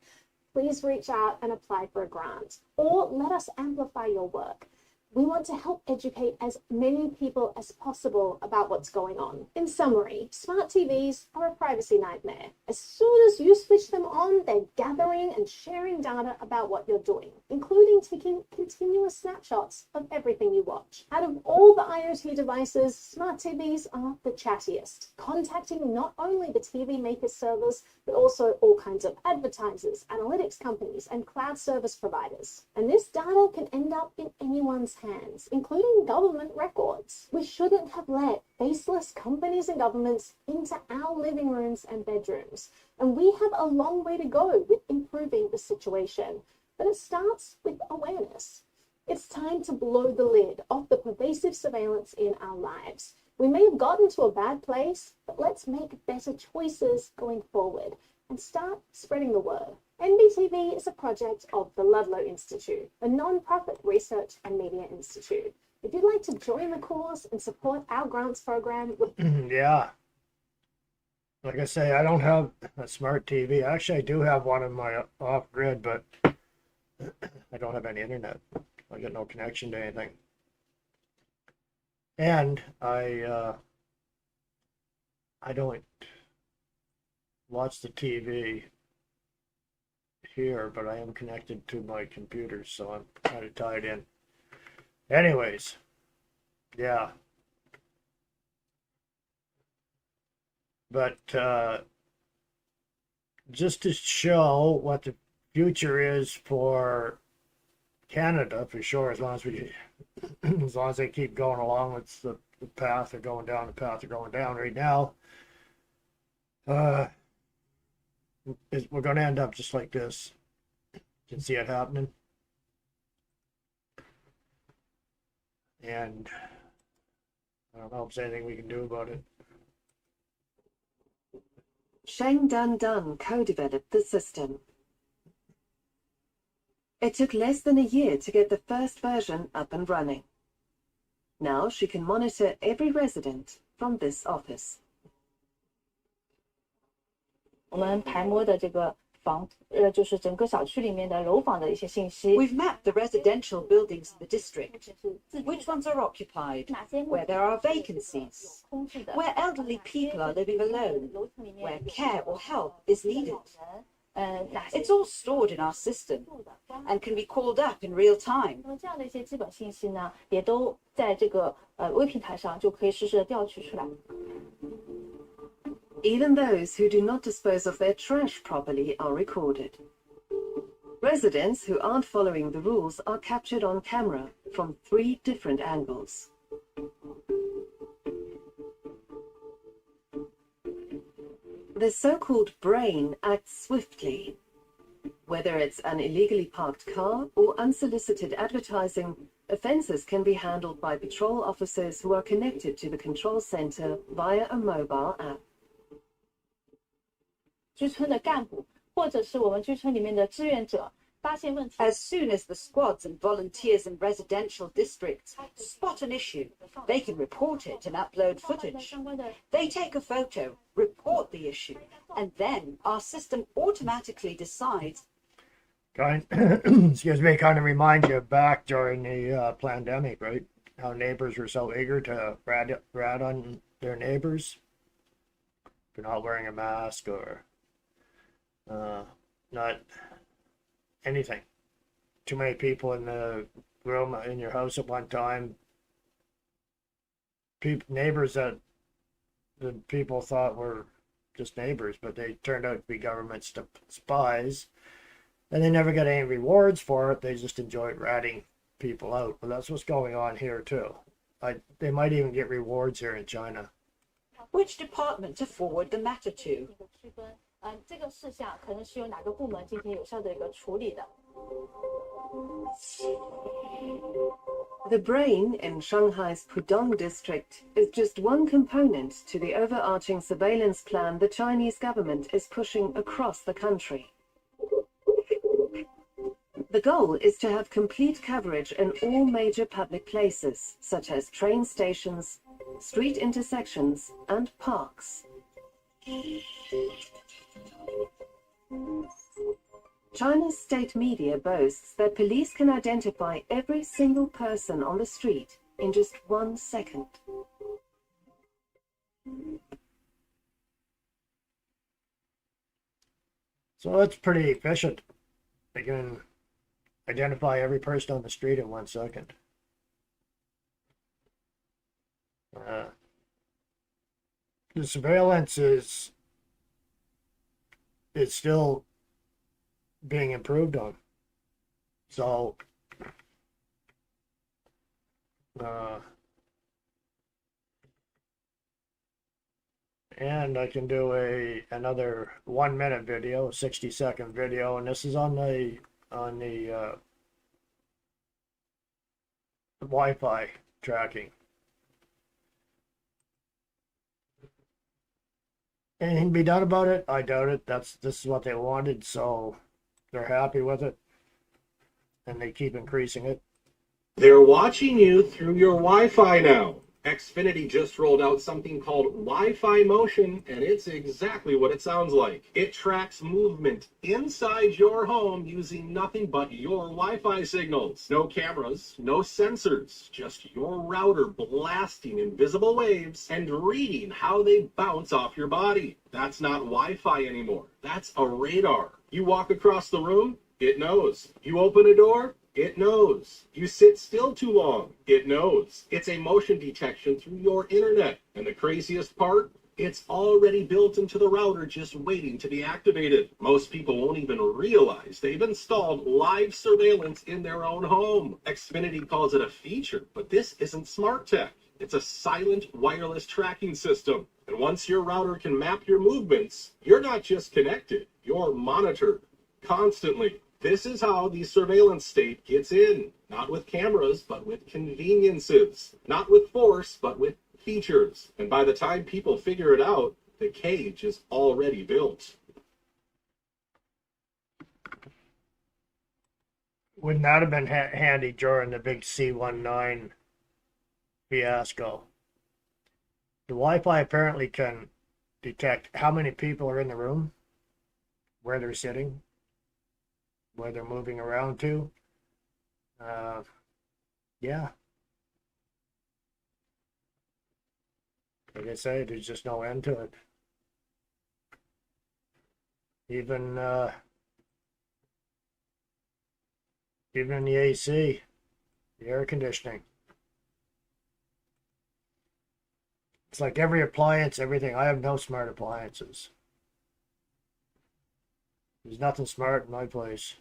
please reach out and apply for a grant, or let us amplify your work. We want to help educate as many people as possible about what's going on. In summary, smart TVs are a privacy nightmare. As soon as you switch them on, they're gathering and sharing data about what you're doing, including taking continuous snapshots of everything you watch. Out of all the IoT devices, smart TVs are the chattiest, contacting not only the TV maker servers, but also all kinds of advertisers, analytics companies, and cloud service providers. And this data can end up in anyone's hands, including government records. We shouldn't have let faceless companies and governments into our living rooms and bedrooms. And we have a long way to go with improving the situation. But it starts with awareness. It's time to blow the lid off the pervasive surveillance in our lives. We may have gotten to a bad place, but let's make better choices going forward and start spreading the word. NBTV is a project of the Ludlow Institute, a non-profit research and media institute. If you'd like to join the cause and support our grants program, Yeah. Like I say, I don't have a smart TV. Actually, I do have one in my off-grid, but I don't have any internet. I got no connection to anything. And I don't watch the TV here, but I am connected to my computer, so I'm kind of tied in. Anyways, yeah. But just to show what the future is for Canada, for sure, as long as they keep going along with the path they're going down, right now, we're going to end up just like this. You can see it happening. And I don't know if there's anything we can do about it. Sheng Dan co-developed the system. It took less than a year to get the first version up and running. Now she can monitor every resident from this office. 我们排摸的这个就是整个小区里面的楼房的一些信息。 We've mapped the residential buildings in the district. Which ones are occupied? Where there are vacancies? Where elderly people are living alone? Where care or help is needed? It's all stored in our system and can be called up in real time. 那么这样的一些基本信息呢，也都在这个微平台上就可以实时的调取出来。 Even those who do not dispose of their trash properly are recorded. Residents who aren't following the rules are captured on camera from 3 different angles. The so-called brain acts swiftly. Whether it's an illegally parked car or unsolicited advertising, offences can be handled by patrol officers who are connected to the control centre via a mobile app. 居村的干部或者是我们居村里面的志愿者发现问题。 As soon as the squads and volunteers in residential districts spot an issue, they can report it and upload footage. They take a photo, report the issue, and then our system automatically decides. Excuse me, kind of reminds you back during the pandemic, right? How neighbors were so eager to rat on their neighbors for not wearing a mask or not anything. Too many people in the room in your house at one time. Neighbors that the people thought were just neighbors, but they turned out to be government spies. And they never got any rewards for it. They just enjoyed ratting people out. But that's what's going on here too. They might even get rewards here in China. Which department to forward the matter to? 这个事项可能是由哪个部门进行有效的一个处理的。 The brain in Shanghai's Pudong district is just one component to the overarching surveillance plan the Chinese government is pushing across the country. The goal is to have complete coverage in all major public places, such as train stations, street intersections, and parks. China's state media boasts that police can identify every single person on the street in just 1 second. So it's pretty efficient. They can identify every person on the street in 1 second. The surveillance is still being improved on. So and I can do another 1 minute video, 60-second video, and this is on the Wi-Fi tracking. Anything be done about it? I doubt it. This is what they wanted, so they're happy with it, and they keep increasing it. They're watching you through your Wi-Fi now. Xfinity just rolled out something called Wi-Fi Motion, and it's exactly what it sounds like. It tracks movement inside your home using nothing but your Wi-Fi signals. No cameras, no sensors, just your router blasting invisible waves and reading how they bounce off your body. That's not Wi-Fi anymore. That's a radar. You walk across the room, it knows. You open a door, it knows. You sit still too long, it knows. It's a motion detection through your internet. And the craziest part? It's already built into the router, just waiting to be activated. Most people won't even realize they've installed live surveillance in their own home. Xfinity calls it a feature, but this isn't smart tech. It's a silent wireless tracking system. And once your router can map your movements, you're not just connected, you're monitored constantly. This is how the surveillance state gets in. Not with cameras, but with conveniences. Not with force, but with features. And by the time people figure it out, the cage is already built. Wouldn't that have been handy during the big C-19 fiasco? The Wi-Fi apparently can detect how many people are in the room, where they're sitting, where they're moving around to. Yeah. Like I say, there's just no end to it. Even in the AC, the air conditioning. It's like every appliance, everything. I have no smart appliances. There's nothing smart in my place.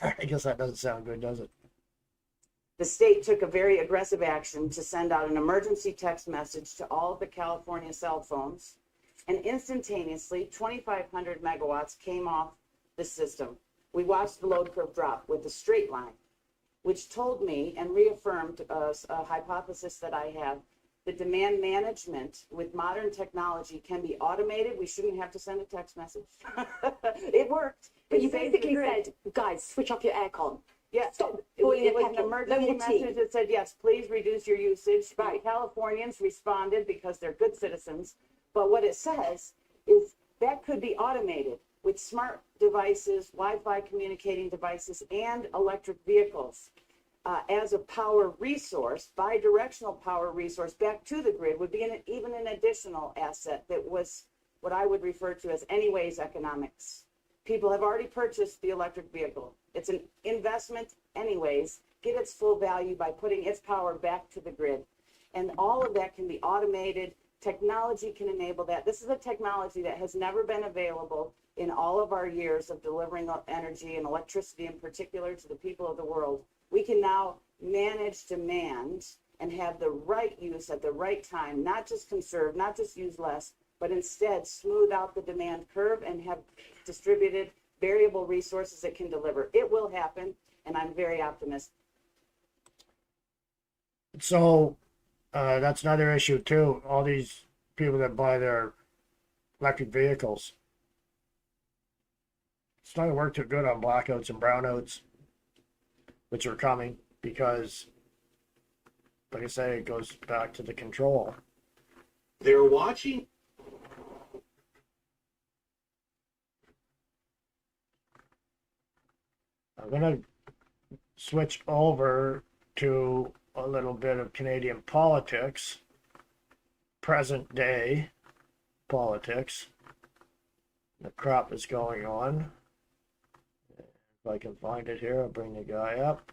I guess that doesn't sound good, does it? The state took a very aggressive action to send out an emergency text message to all of the California cell phones, and instantaneously 2,500 megawatts came off the system. We watched the load curve drop with a straight line, which told me and reaffirmed a hypothesis that I have. The demand management with modern technology can be automated. We shouldn't have to send a text message. It worked. But you basically said, guys, switch off your aircon. Yeah, Stop it boiling was your an kettle. emergency No more tea. message that said, yes, please reduce your usage. Right. Californians responded because they're good citizens. But what it says is that could be automated with smart devices, Wi-Fi communicating devices, and electric vehicles. As a power resource, bi-directional power resource back to the grid would be even an additional asset that was what I would refer to as anyways economics. People have already purchased the electric vehicle. It's an investment anyways. Get its full value by putting its power back to the grid. And all of that can be automated. Technology can enable that. This is a technology that has never been available in all of our years of delivering energy and electricity in particular to the people of the world. We can now manage demand and have the right use at the right time, not just conserve, not just use less, but instead smooth out the demand curve and have distributed variable resources that can deliver. It will happen, and I'm very optimistic. So that's another issue too. All these people that buy their electric vehicles, it's not going to work too good on blackouts and brownouts, which are coming because, like I say, it goes back to the control. They're watching. I'm going to switch over to a little bit of Canadian politics, present day politics. The crap is going on. If I can find it here, I'll bring the guy up.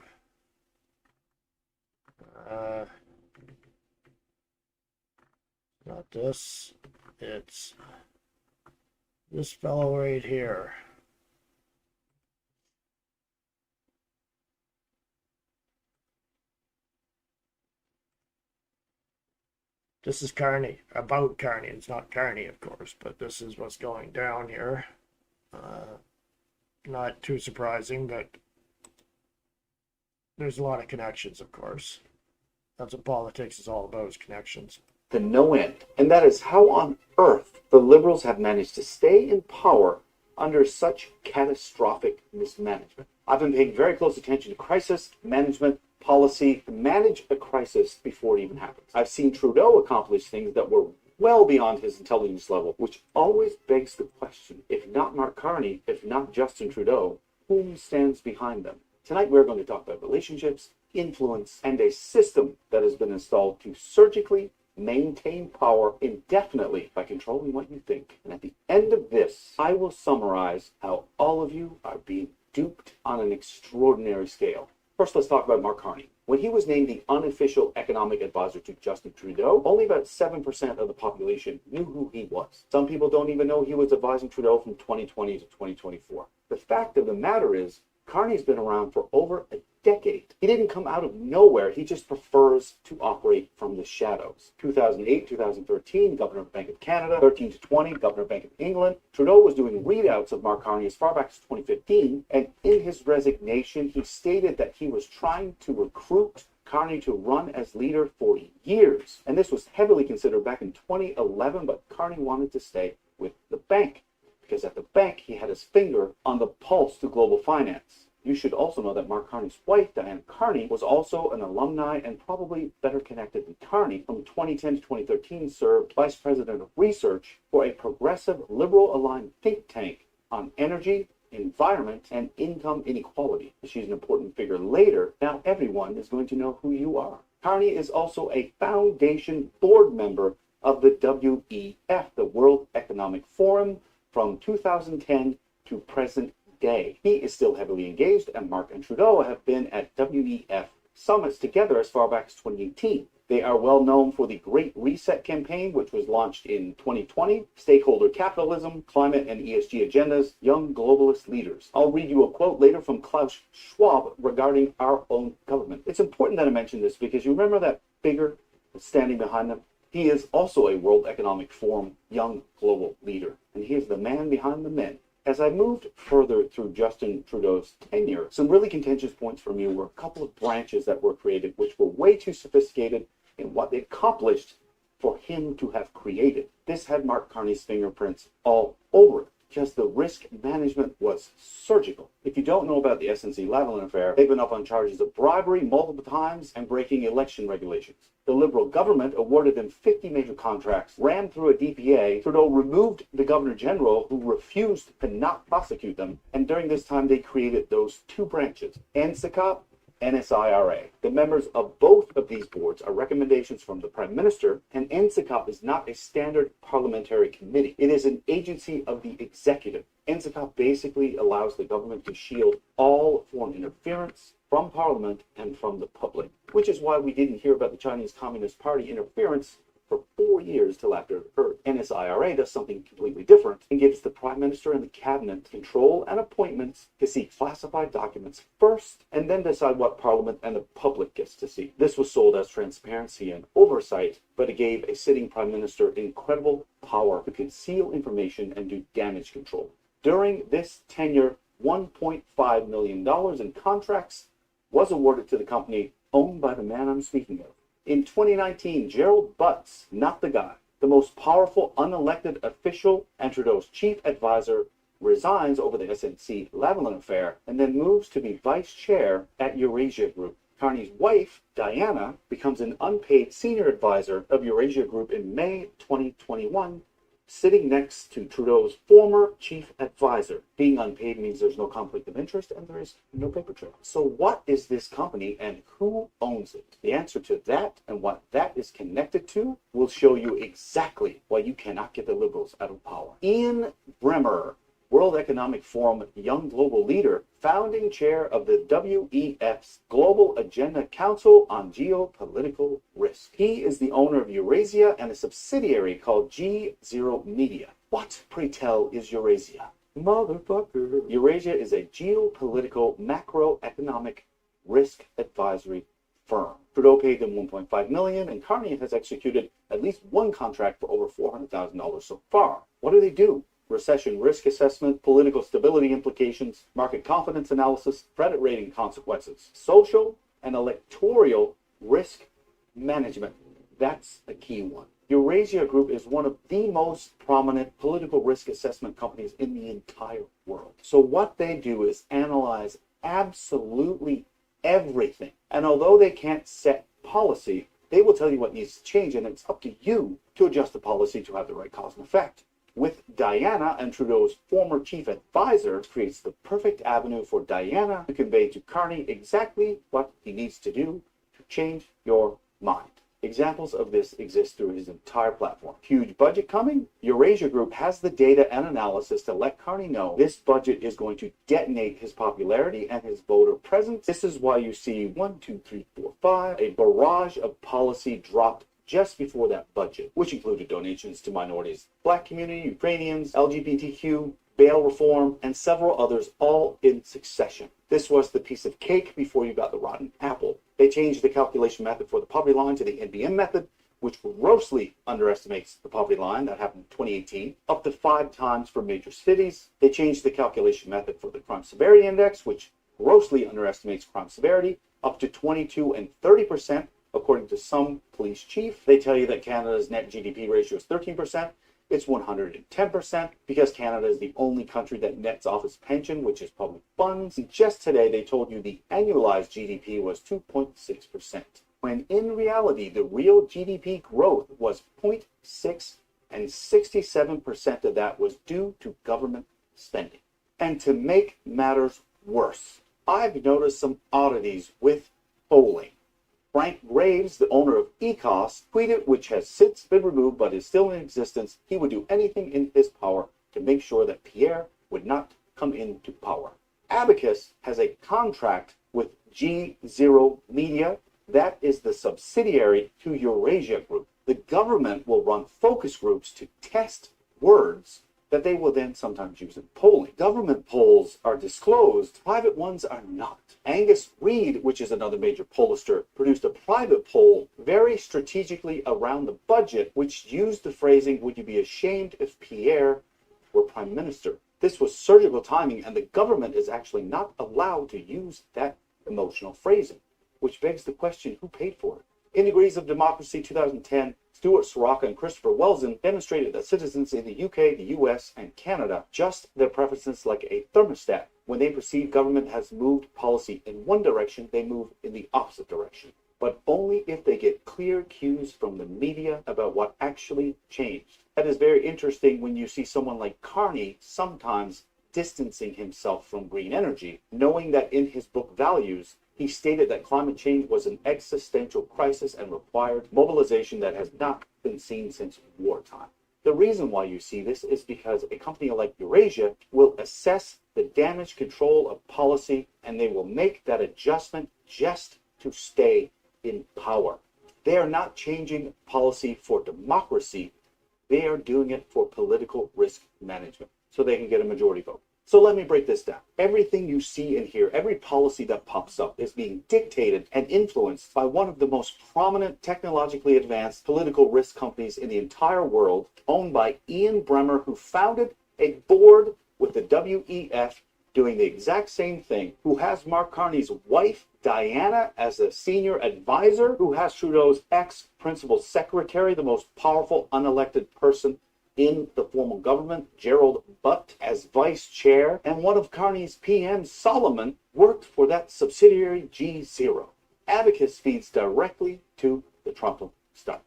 Not this, it's this fellow right here. This is Carney, about Carney. It's not Carney, of course, but this is what's going down here. Not too surprising, but there's a lot of connections, of course. That's what politics is all about, is connections. To no end. And that is how on earth the Liberals have managed to stay in power under such catastrophic mismanagement. I've been paying very close attention to crisis management policy to manage a crisis before it even happens. I've seen Trudeau accomplish things that were well beyond his intelligence level, which always begs the question, if not Mark Carney, if not Justin Trudeau, whom stands behind them? Tonight we're going to talk about relationships, influence, and a system that has been installed to surgically maintain power indefinitely by controlling what you think. And at the end of this, I will summarize how all of you are being duped on an extraordinary scale. First, let's talk about Mark Carney. When he was named the unofficial economic advisor to Justin Trudeau, only about 7% of the population knew who he was. Some people don't even know he was advising Trudeau from 2020 to 2024. The fact of the matter is, Carney's been around for over a decade. He didn't come out of nowhere. He just prefers to operate from the shadows. 2008, 2013, Governor of Bank of Canada. 13 to 20, Governor of Bank of England. Trudeau was doing readouts of Mark Carney as far back as 2015, and in his resignation, he stated that he was trying to recruit Carney to run as leader for years. And this was heavily considered back in 2011, but Carney wanted to stay with the bank, because at the bank, he had his finger on the pulse to global finance. You should also know that Mark Carney's wife, Diana Carney, was also an alumni and probably better connected than Carney. From 2010 to 2013, served Vice President of Research for a progressive, liberal-aligned think tank on energy, environment, and income inequality. She's an important figure later. Now everyone is going to know who you are. Carney is also a foundation board member of the WEF, the World Economic Forum, from 2010 to present day. He is still heavily engaged, and Mark and Trudeau have been at WEF summits together as far back as 2018. They are well known for the Great Reset campaign, which was launched in 2020, stakeholder capitalism, climate and ESG agendas, young globalist leaders. I'll read you a quote later from Klaus Schwab regarding our own government. It's important that I mention this because you remember that figure standing behind them? He is also a World Economic Forum young global leader, and he is the man behind the men. As I moved further through Justin Trudeau's tenure, some really contentious points for me were a couple of branches that were created, which were way too sophisticated in what they accomplished for him to have created. This had Mark Carney's fingerprints all over it, because the risk management was surgical. If you don't know about the SNC-Lavalin affair, they've been up on charges of bribery multiple times and breaking election regulations. The Liberal government awarded them 50 major contracts, rammed through a DPA. Trudeau removed the Governor General, who refused to not prosecute them, and during this time they created those two branches, NSICOP, NSIRA. The members of both of these boards are recommendations from the Prime Minister, and NSICOP is not a standard parliamentary committee. It is an agency of the executive. NSICOP basically allows the government to shield all foreign interference from Parliament and from the public, which is why we didn't hear about the Chinese Communist Party interference for 4 years till after it occurred. NSIRA does something completely different and gives the Prime Minister and the Cabinet control and appointments to see classified documents first and then decide what Parliament and the public gets to see. This was sold as transparency and oversight, but it gave a sitting Prime Minister incredible power to conceal information and do damage control. During this tenure, $1.5 million in contracts was awarded to the company owned by the man I'm speaking of. In 2019, Gerald Butts, not the guy, the most powerful unelected official and Trudeau's chief advisor, resigns over the SNC-Lavalin affair, and then moves to be vice chair at Eurasia Group. Carney's wife, Diana, becomes an unpaid senior advisor of Eurasia Group in May 2021, sitting next to Trudeau's former chief advisor. Being unpaid means there's no conflict of interest and there is no paper trail. So what is this company and who owns it? The answer to that and what that is connected to will show you exactly why you cannot get the Liberals out of power. Ian Bremmer, World Economic Forum Young Global Leader, founding chair of the WEF's Global Agenda Council on Geopolitical Risk. He is the owner of Eurasia and a subsidiary called G0 Media. What, pray tell, is Eurasia? Motherfucker. Eurasia is a geopolitical macroeconomic risk advisory firm. Trudeau paid them $1.5 million, and Carney has executed at least one contract for over $400,000 so far. What do? Recession risk assessment, political stability implications, market confidence analysis, credit rating consequences, social and electoral risk management. That's a key one. Eurasia Group is one of the most prominent political risk assessment companies in the entire world. So what they do is analyze absolutely everything. And although they can't set policy, they will tell you what needs to change, and it's up to you to adjust the policy to have the right cause and effect. With Diana and Trudeau's former chief advisor, creates the perfect avenue for Diana to convey to Carney exactly what he needs to do to change your mind. Examples of this exist through his entire platform. Huge budget coming? Eurasia Group has the data and analysis to let Carney know this budget is going to detonate his popularity and his voter presence. This is why you see 5, a barrage of policy dropped just before that budget, which included donations to minorities, Black community, Ukrainians, LGBTQ, bail reform, and several others, all in succession. This was the piece of cake before you got the rotten apple. They changed the calculation method for the poverty line to the NBM method, which grossly underestimates the poverty line. That happened in 2018, up to 5 times for major cities. They changed the calculation method for the crime severity index, which grossly underestimates crime severity, up to 22 and 30%. According to some police chief, they tell you that Canada's net GDP ratio is 13%. It's 110% because Canada is the only country that nets off its pension, which is public funds. And just today, they told you the annualized GDP was 2.6%, when in reality, the real GDP growth was 0.6, and 67% of that was due to government spending. And to make matters worse, I've noticed some oddities with polling. Frank Graves, the owner of ECOS, tweeted, which has since been removed but is still in existence, he would do anything in his power to make sure that Pierre would not come into power. Abacus has a contract with G0 Media. That is the subsidiary to Eurasia Group. The government will run focus groups to test words that they will then sometimes use in polling. Government polls are disclosed, private ones are not. Angus Reid, which is another major pollster, produced a private poll very strategically around the budget, which used the phrasing, "Would you be ashamed if Pierre were prime minister?" This was surgical timing, and the government is actually not allowed to use that emotional phrasing, which begs the question, who paid for it? In Degrees of Democracy 2010, Stuart Soroka and Christopher Welson demonstrated that citizens in the UK, the US, and Canada adjust their preferences like a thermostat. When they perceive government has moved policy in one direction, they move in the opposite direction. But only if they get clear cues from the media about what actually changed. That is very interesting when you see someone like Carney sometimes distancing himself from green energy, knowing that in his book Values, he stated that climate change was an existential crisis and required mobilization that has not been seen since wartime. The reason why you see this is because a company like Eurasia will assess the damage control of policy, and they will make that adjustment just to stay in power. They are not changing policy for democracy. They are doing it for political risk management so they can get a majority vote. So let me break this down. Everything you see and hear, every policy that pops up is being dictated and influenced by one of the most prominent, technologically advanced political risk companies in the entire world, owned by Ian Bremmer, who founded a board with the WEF doing the exact same thing, who has Mark Carney's wife, Diana, as a senior advisor, who has Trudeau's ex-principal secretary, the most powerful unelected person in the formal government, Gerald Butt as vice chair, and one of Carney's PMs, Solomon, worked for that subsidiary G0. Abacus feeds directly to the Trump stunt.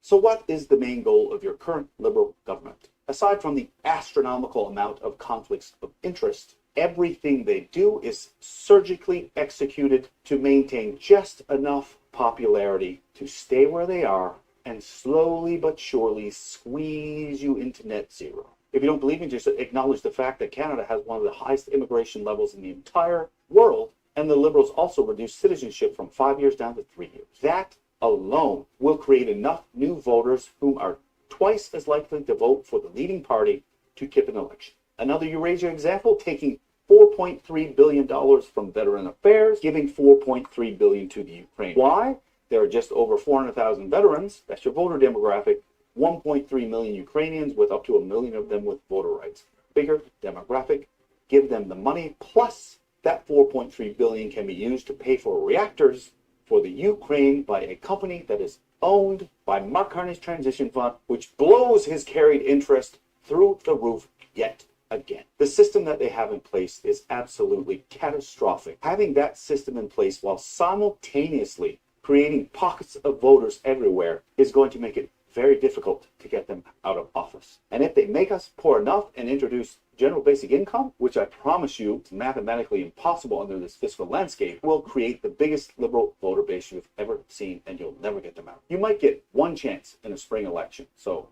So what is the main goal of your current Liberal government? Aside from the astronomical amount of conflicts of interest, everything they do is surgically executed to maintain just enough popularity to stay where they are and slowly but surely squeeze you into net zero. If you don't believe me, just acknowledge the fact that Canada has one of the highest immigration levels in the entire world, and the Liberals also reduced citizenship from 5 years down to 3 years. That alone will create enough new voters whom are twice as likely to vote for the leading party to kip an election. Another Eurasia example, taking $4.3 billion from Veteran Affairs, giving $4.3 billion to the Ukraine. Why? There are just over 400,000 veterans. That's your voter demographic. 1.3 million Ukrainians, with up to 1 million of them with voter rights. Bigger demographic. Give them the money, plus that 4.3 billion can be used to pay for reactors for the Ukraine by a company that is owned by Mark Carney's transition fund, which blows his carried interest through the roof yet again. The system that they have in place is absolutely catastrophic. Having that system in place while simultaneously creating pockets of voters everywhere is going to make it very difficult to get them out of office. And if they make us poor enough and introduce general basic income, which I promise you is mathematically impossible under this fiscal landscape, will create the biggest Liberal voter base you've ever seen, and you'll never get them out. You might get one chance in a spring election. So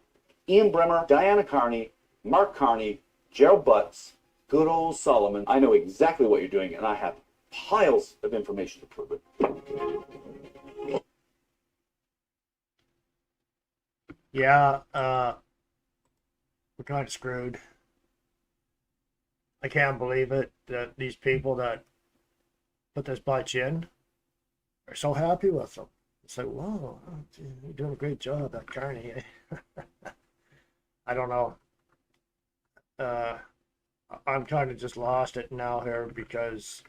Ian Bremmer, Diana Carney, Mark Carney, Gerald Butts, good old Solomon, I know exactly what you're doing, and I have piles of information to prove it. Yeah, we're kind of screwed. I can't believe it that these people that put this bunch in are so happy with them. It's like, whoa, you're doing a great job, that Carney. I don't know. I'm kind of just lost it now here because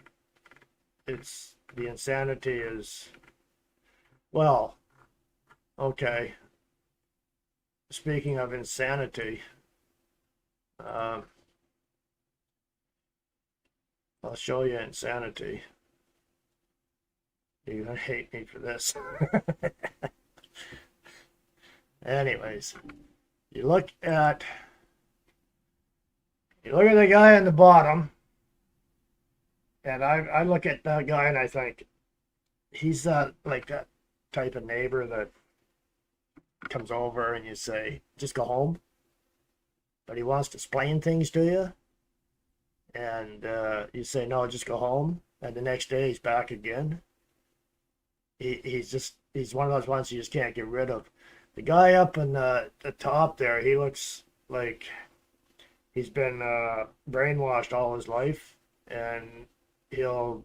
it's the insanity is, well, okay. Speaking of insanity, I'll show you insanity. You're gonna hate me for this. Anyways, you look at the guy on the bottom, and I look at that guy and I think he's like that type of neighbor that comes over and you say, just go home, but he wants to explain things to you, and you say, no, just go home, and the next day he's back again. He's one of those ones you just can't get rid of. The guy up in the top there, he looks like he's been brainwashed all his life, and he'll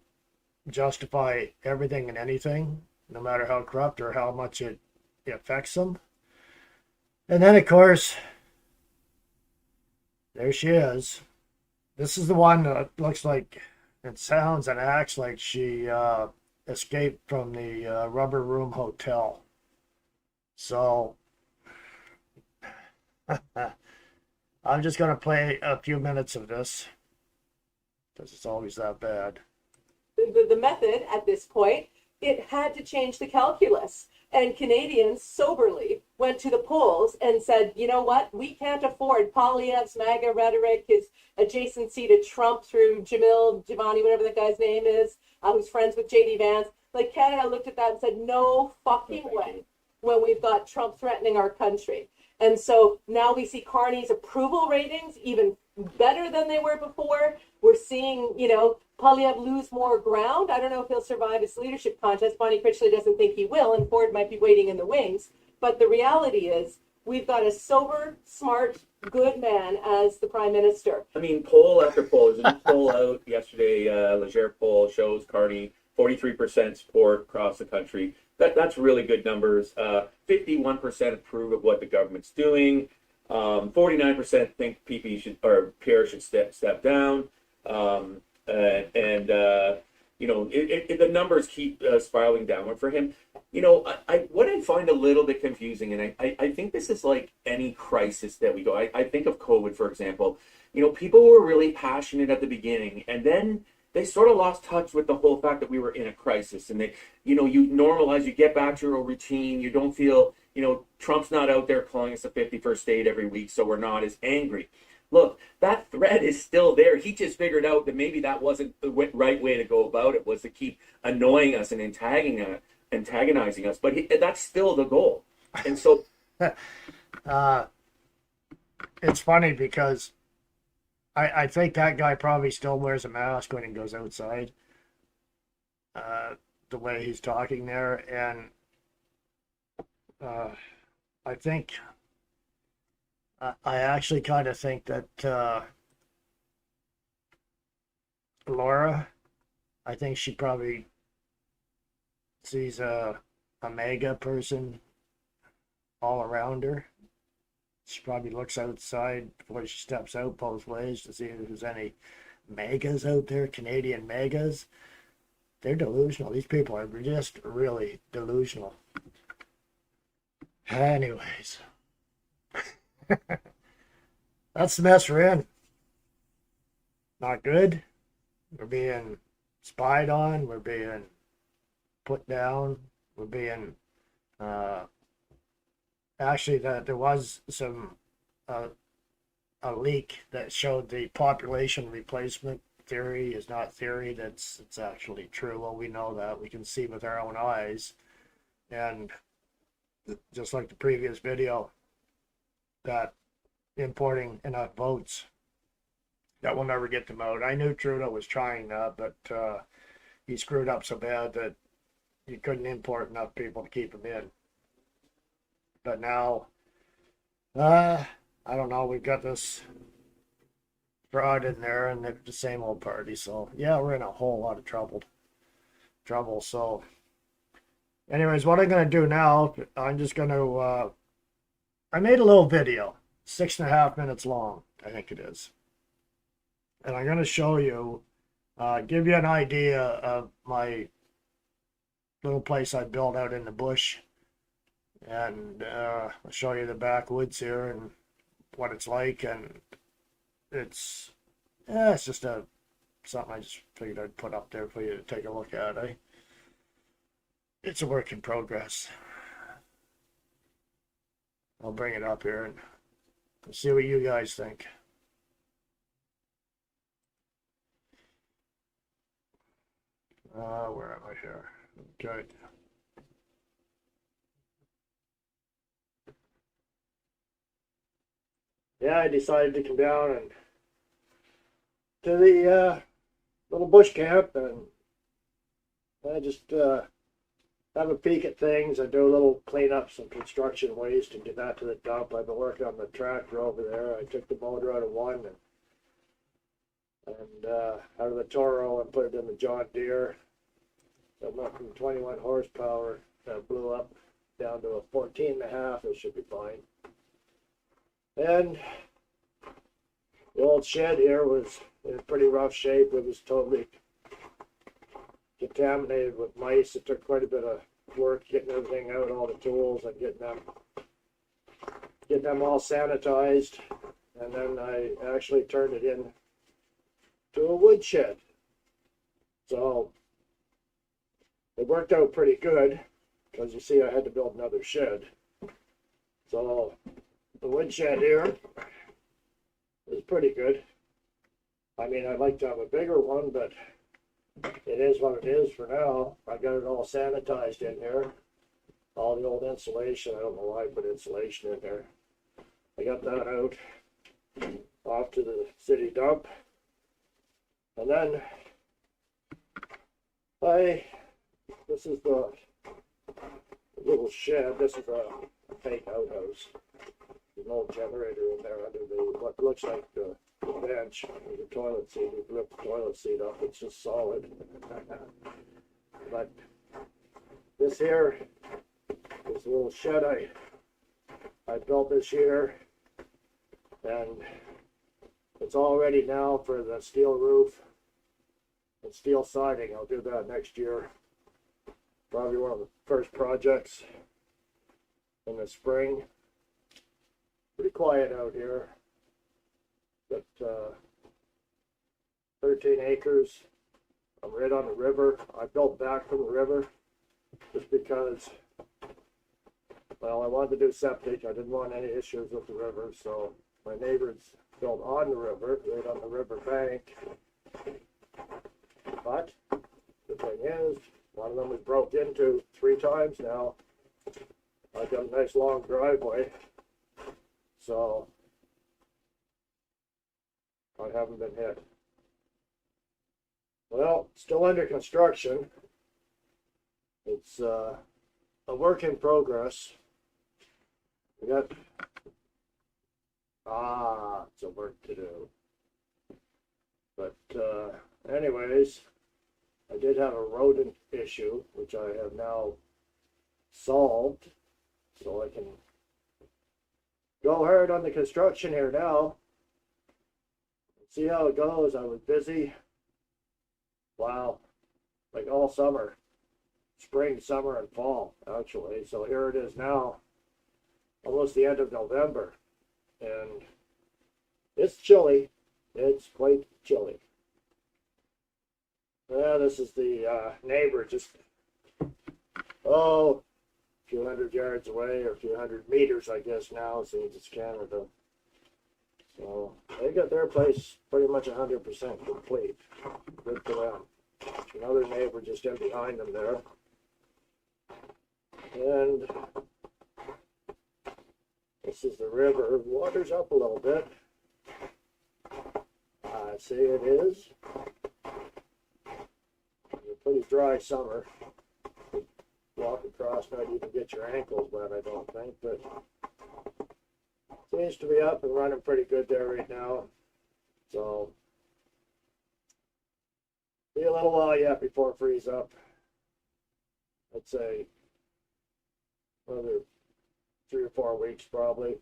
justify everything and anything, no matter how corrupt or how much it affects him. And then, of course, there she is. This is the one that looks like, it sounds and acts like she escaped from the Rubber Room Hotel. So, I'm just going to play a few minutes of this, because it's always that bad. The method at this point, it had to change the calculus. And Canadians soberly went to the polls and said, you know what, we can't afford Poilievre's MAGA rhetoric, his adjacency to Trump through Jamil Javani, whatever that guy's name is, who's friends with J.D. Vance. Like, Canada looked at that and said, no fucking way, when we've got Trump threatening our country. And so now we see Carney's approval ratings even better than they were before. We're seeing, Poilievre lose more ground. I don't know if he'll survive his leadership contest. Bonnie Critchley doesn't think he will, and Ford might be waiting in the wings. But the reality is, we've got a sober, smart, good man as the prime minister. I mean, poll after poll. There's a new poll out yesterday. Leger poll shows Carney 43% support across the country. That's really good numbers. 51% approve of what the government's doing. 49% think PP should, or Pierre should step down. And the numbers keep spiraling downward for him. What I find a little bit confusing, and I think this is like any crisis that we go. I think of COVID, for example. People were really passionate at the beginning, and then they sort of lost touch with the whole fact that we were in a crisis. And you normalize, you get back to your routine. You don't feel, Trump's not out there calling us a 51st state every week, so we're not as angry. Look, that threat is still there. He just figured out that maybe that wasn't the right way to go about it, was to keep annoying us and antagonizing us. But that's still the goal. And so it's funny because I think that guy probably still wears a mask when he goes outside. The way he's talking there. And I think... I actually kind of think that Laura, I think she probably sees a MAGA person all around her. She probably looks outside before she steps out both ways to see if there's any MAGAs out there, Canadian MAGAs. They're delusional. These people are just really delusional. Anyways. That's the mess we're in. Not good. We're being spied on. We're being put down. We're being actually there was some a leak that showed the population replacement theory is not theory. It's actually true. Well, we know that. We can see with our own eyes. And just like the previous video, that importing enough votes that will never get them out. I knew Trudeau was trying that, but he screwed up so bad that you couldn't import enough people to keep them in. But now, I don't know, we've got this fraud in there and they're the same old party. So yeah, we're in a whole lot of trouble. So anyways, what I'm going to do now, I'm just going to, I made a little video, 6.5 minutes long, I think it is. And I'm going to show you, give you an idea of my little place I built out in the bush. And I'll show you the backwoods here and what it's like. And it's just something I just figured I'd put up there for you to take a look at. It's a work in progress. I'll bring it up here and see what you guys think. Where am I here? Okay. Yeah, I decided to come down and to the little bush camp, and I just have a peek at things. I do a little cleanup, some construction waste, and get that to the dump. I've been working on the tractor over there. I took the motor out of one and out of the Toro and put it in the John Deere. So I went from 21 horsepower that blew up down to a 14.5. It should be fine. And the old shed here was in pretty rough shape. It was totally contaminated with mice. It took quite a bit of work getting everything out, all the tools, and getting them all sanitized. And then I actually turned it in to a wood shed. So it worked out pretty good because you see I had to build another shed. So the wood shed here is pretty good. I mean, I'd like to have a bigger one, but it is what it is for now. I got it all sanitized in here. All the old insulation. I don't know why I put insulation in there. I got that out off to the city dump. And then this is the little shed. This is a fake outhouse. There's an old generator in there under what looks like the bench. There's a toilet seat. We ripped the toilet seat up. It's just solid. But this here, this little shed I built this year, and it's all ready now for the steel roof. steel siding. I'll do that next year. Probably one of the first projects in the spring. Pretty quiet out here. Got 13 acres. I'm right on the river. I built back from the river just because, well, I wanted to do septic. I didn't want any issues with the river, so my neighbors built on the river, right on the river bank. But the thing is, one of them was broke into 3 times now. I've got a nice long driveway, so I haven't been hit. Well, still under construction. It's a work in progress. We got some work to do. But anyways, I did have a rodent issue, which I have now solved, so I can go hard on the construction here now. See how it goes. I was busy. Wow, like all summer, spring, summer, and fall, actually. So here it is now, almost the end of November, and it's chilly. It's quite chilly. Yeah, this is the neighbor just, a few hundred yards away, or a few hundred meters, I guess now, since it's Canada. So they got their place pretty much 100% complete. Good for them. Another neighbor just in behind them there. And this is the river. Water's up a little bit. I see it is. A pretty dry summer. Walk across, not even get your ankles wet, I don't think, but seems to be up and running pretty good there right now. So be a little while yet before it frees up. I'd say another 3 or 4 weeks probably.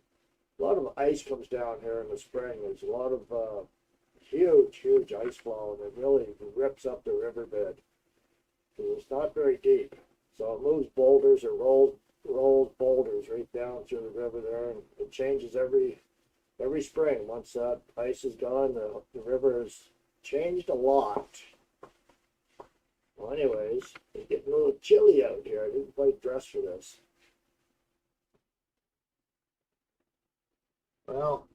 A lot of ice comes down here in the spring. There's a lot of huge ice flow, and it really rips up the riverbed. It's not very deep, so it moves boulders or rolls boulders right down through the river there, and it changes every spring. Once that ice is gone, the river has changed a lot. Well, anyways, it's getting a little chilly out here. I didn't quite dress for this. Well,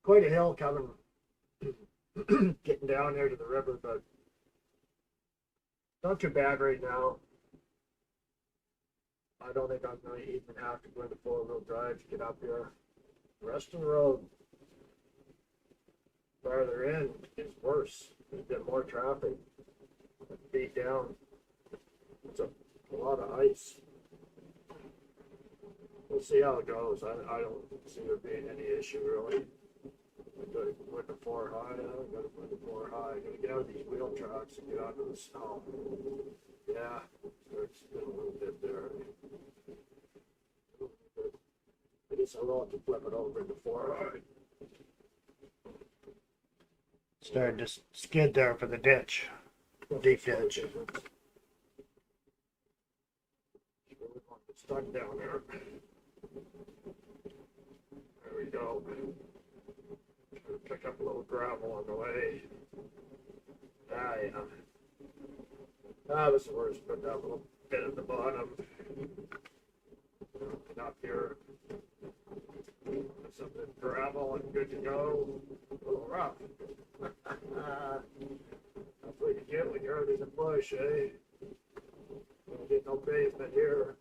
quite a hill coming, getting down there to the river, but not too bad right now. I don't think I'm going to even have to go into 4-wheel drive to get up here. Reston Road, farther in, is worse. There's been more traffic. Beat down. It's a lot of ice. We'll see how it goes. I don't see there being any issue really. I'm going to put the 4 high. I'm going to put the 4 high. I'm going to get out of these wheel tracks and get onto the snow. Yeah, it's been a little bit there. I guess I'll have to flip it over into 4 high. Started to skid there for the ditch. Deep ditch. Stuck down there. There we go. Pick up a little gravel on the way. This is worse, but that little bit at the bottom. And up here. Something gravel and good to go. A little rough. That's what you get when you're out in the bush, eh? Don't get no pavement here.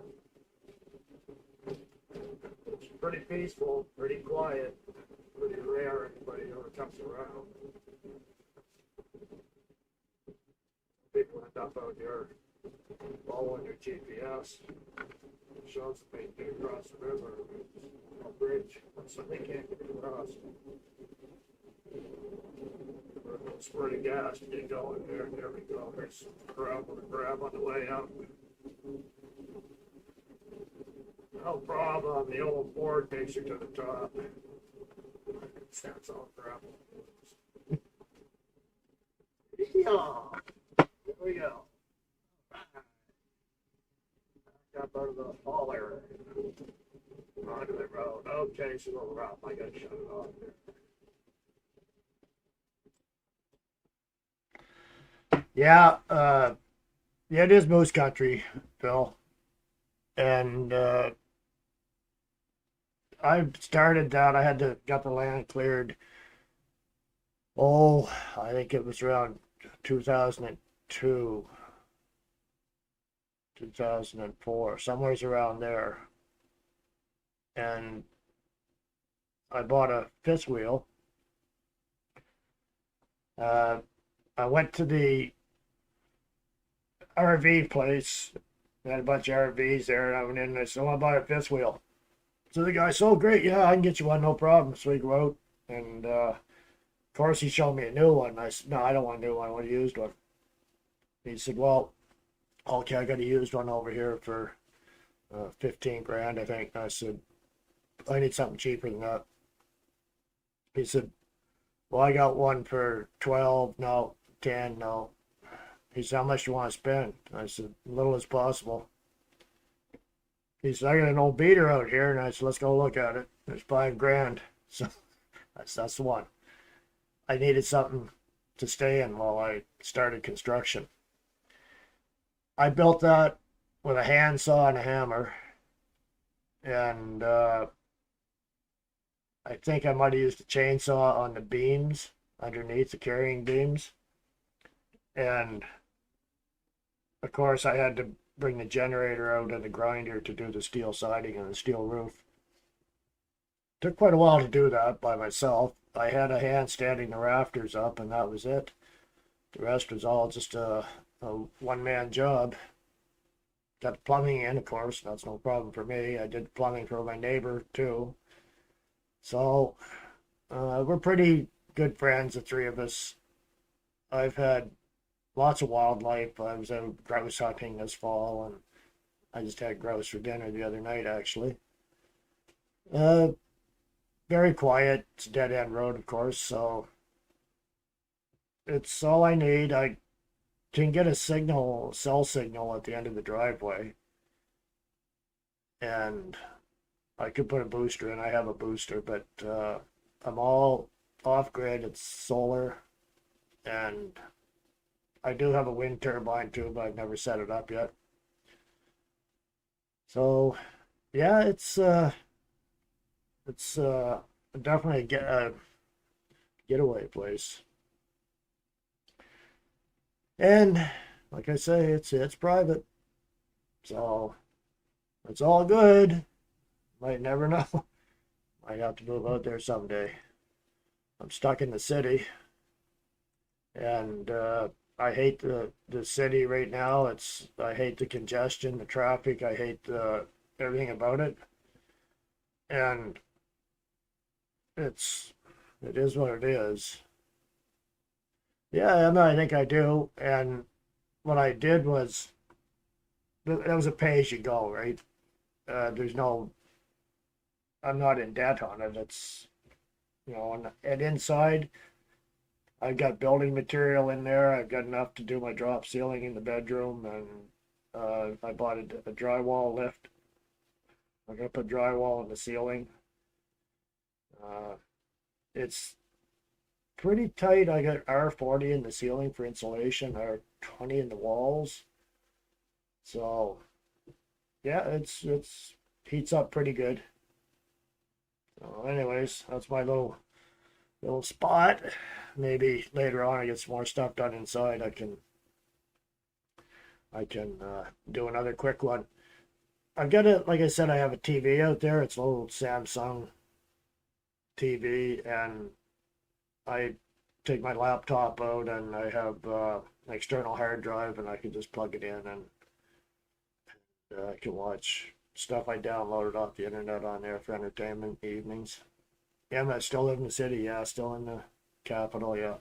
It's pretty peaceful, pretty quiet, pretty rare anybody ever comes around. People end up out here following their GPS. It shows that they get across the river, a bridge, so they can't get across. A little squirt of gas to get going there. There we go. There's some gravel to grab on the way out. No problem. The old Ford takes you to the top. That's all gravel. Yeah. There we go. Got out of the fall area. Onto the road. Okay, it's a little rough. I gotta shut it off there. Yeah, yeah, it is moose country, Bill. And I started that. I had to got the land cleared. Oh, I think it was around 2002, 2004, somewhere's around there. And I bought a fifth wheel. I went to the RV place. They had a bunch of RVs there, and I went in and I said, I want to buy a fifth wheel. So the guy said, oh, great, yeah, I can get you one, no problem. So we go out, and of course he showed me a new one. I said, no, I don't want a new one, I want a used one. He said, well, okay, I got a used one over here for 15 grand, I think. And I said, I need something cheaper than that. He said, well, I got one for 12, no, 10, no. He said, how much do you want to spend? I said, little as possible. He said, I got an old beater out here. And I said, let's go look at it. It's 5 grand. So that's the one. I needed something to stay in while I started construction. I built that with a handsaw and a hammer. And I think I might have used a chainsaw on the beams underneath the carrying beams. And of course, I had to bring the generator out and the grinder to do the steel siding and the steel roof. Took quite a while to do that by myself. I had a hand standing the rafters up, and that was it. The rest was all just a one-man job. Got the plumbing in, of course. That's no problem for me. I did plumbing for my neighbor, too. So, we're pretty good friends, the three of us. I've had lots of wildlife. I was out grouse hunting this fall, and I just had grouse for dinner the other night, actually. Very quiet. It's a dead-end road, of course, so it's all I need. I can get a signal, cell signal at the end of the driveway, and I could put a booster in. I have a booster, but I'm all off-grid. It's solar, and I do have a wind turbine too, but I've never set it up yet. So, yeah, it's definitely a getaway place. And like I say, it's private, so it's all good. Might never know. Might have to move out there someday. I'm stuck in the city, and I hate the city right now. I hate the congestion, the traffic. I hate everything about it. And it is what it is. Yeah, I mean, I think I do. And what I did was, that was a pay-as-you-go, right? I'm not in debt on it. It's, and inside, I've got building material in there. I've got enough to do my drop ceiling in the bedroom, and I bought a drywall lift. I'm gonna put drywall in the ceiling. It's pretty tight. I got R40 in the ceiling for insulation, R20 in the walls. So yeah, it's heats up pretty good. So anyways, that's my little spot. Maybe later on I get some more stuff done inside. I can do another quick one. I've got like I said, I have a TV out there. It's a little Samsung TV, and I take my laptop out, and I have an external hard drive, and I can just plug it in, and I can watch stuff I downloaded off the internet on there for entertainment evenings. Yeah, I still live in the city. Yeah, still in the capital. Yeah.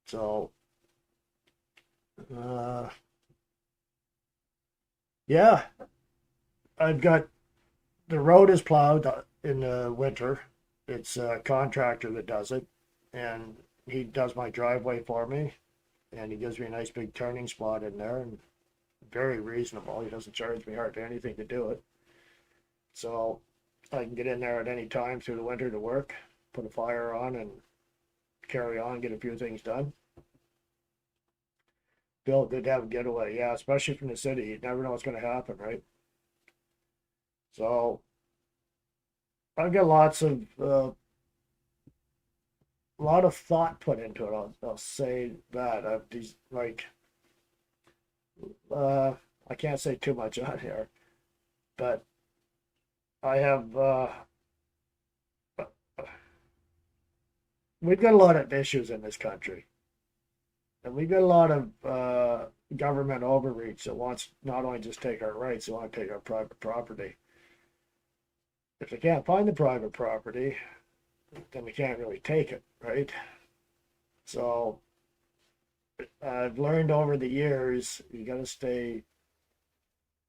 So, yeah, I've got the road is plowed in the winter. It's a contractor that does it, and he does my driveway for me, and he gives me a nice big turning spot in there, and very reasonable. He doesn't charge me hardly anything to do it. So I can get in there at any time through the winter to work, put a fire on, and carry on, get a few things done. Bill, good to have a getaway. Yeah, especially from the city. You never know what's going to happen, right? So I've got a lot of thought put into it. I'll say that. I've these like I can't say too much on here, but I have we've got a lot of issues in this country, and we've got a lot of government overreach that wants not only just take our rights, they want to take our private property. If they can't find the private property, then we can't really take it, right? So I've learned over the years, you got to stay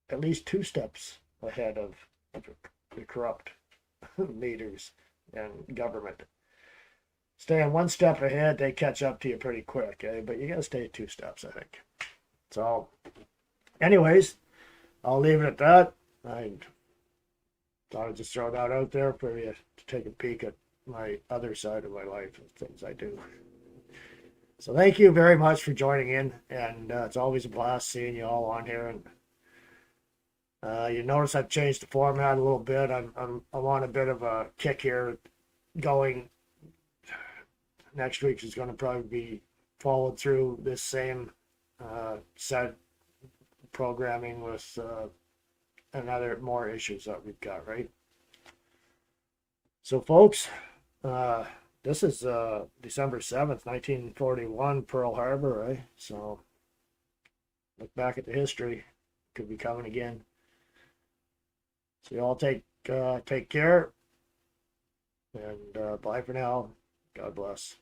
at least 2 steps ahead of the corrupt leaders and government. Staying 1 step ahead, they catch up to you pretty quick, eh? But you got to stay 2 steps, I think. So, anyways, I'll leave it at that. I thought I'd just throw that out there for you to take a peek at my other side of my life and things I do. So thank you very much for joining in, and it's always a blast seeing you all on here. And you notice I've changed the format a little bit. I'm on a bit of a kick here. Going next week is going to probably be followed through this same set programming with another more issues that we've got, right? So folks, this is December 7th, 1941, Pearl Harbor, right? So look back at the history. Could be coming again. So you all take care, and bye for now. God bless.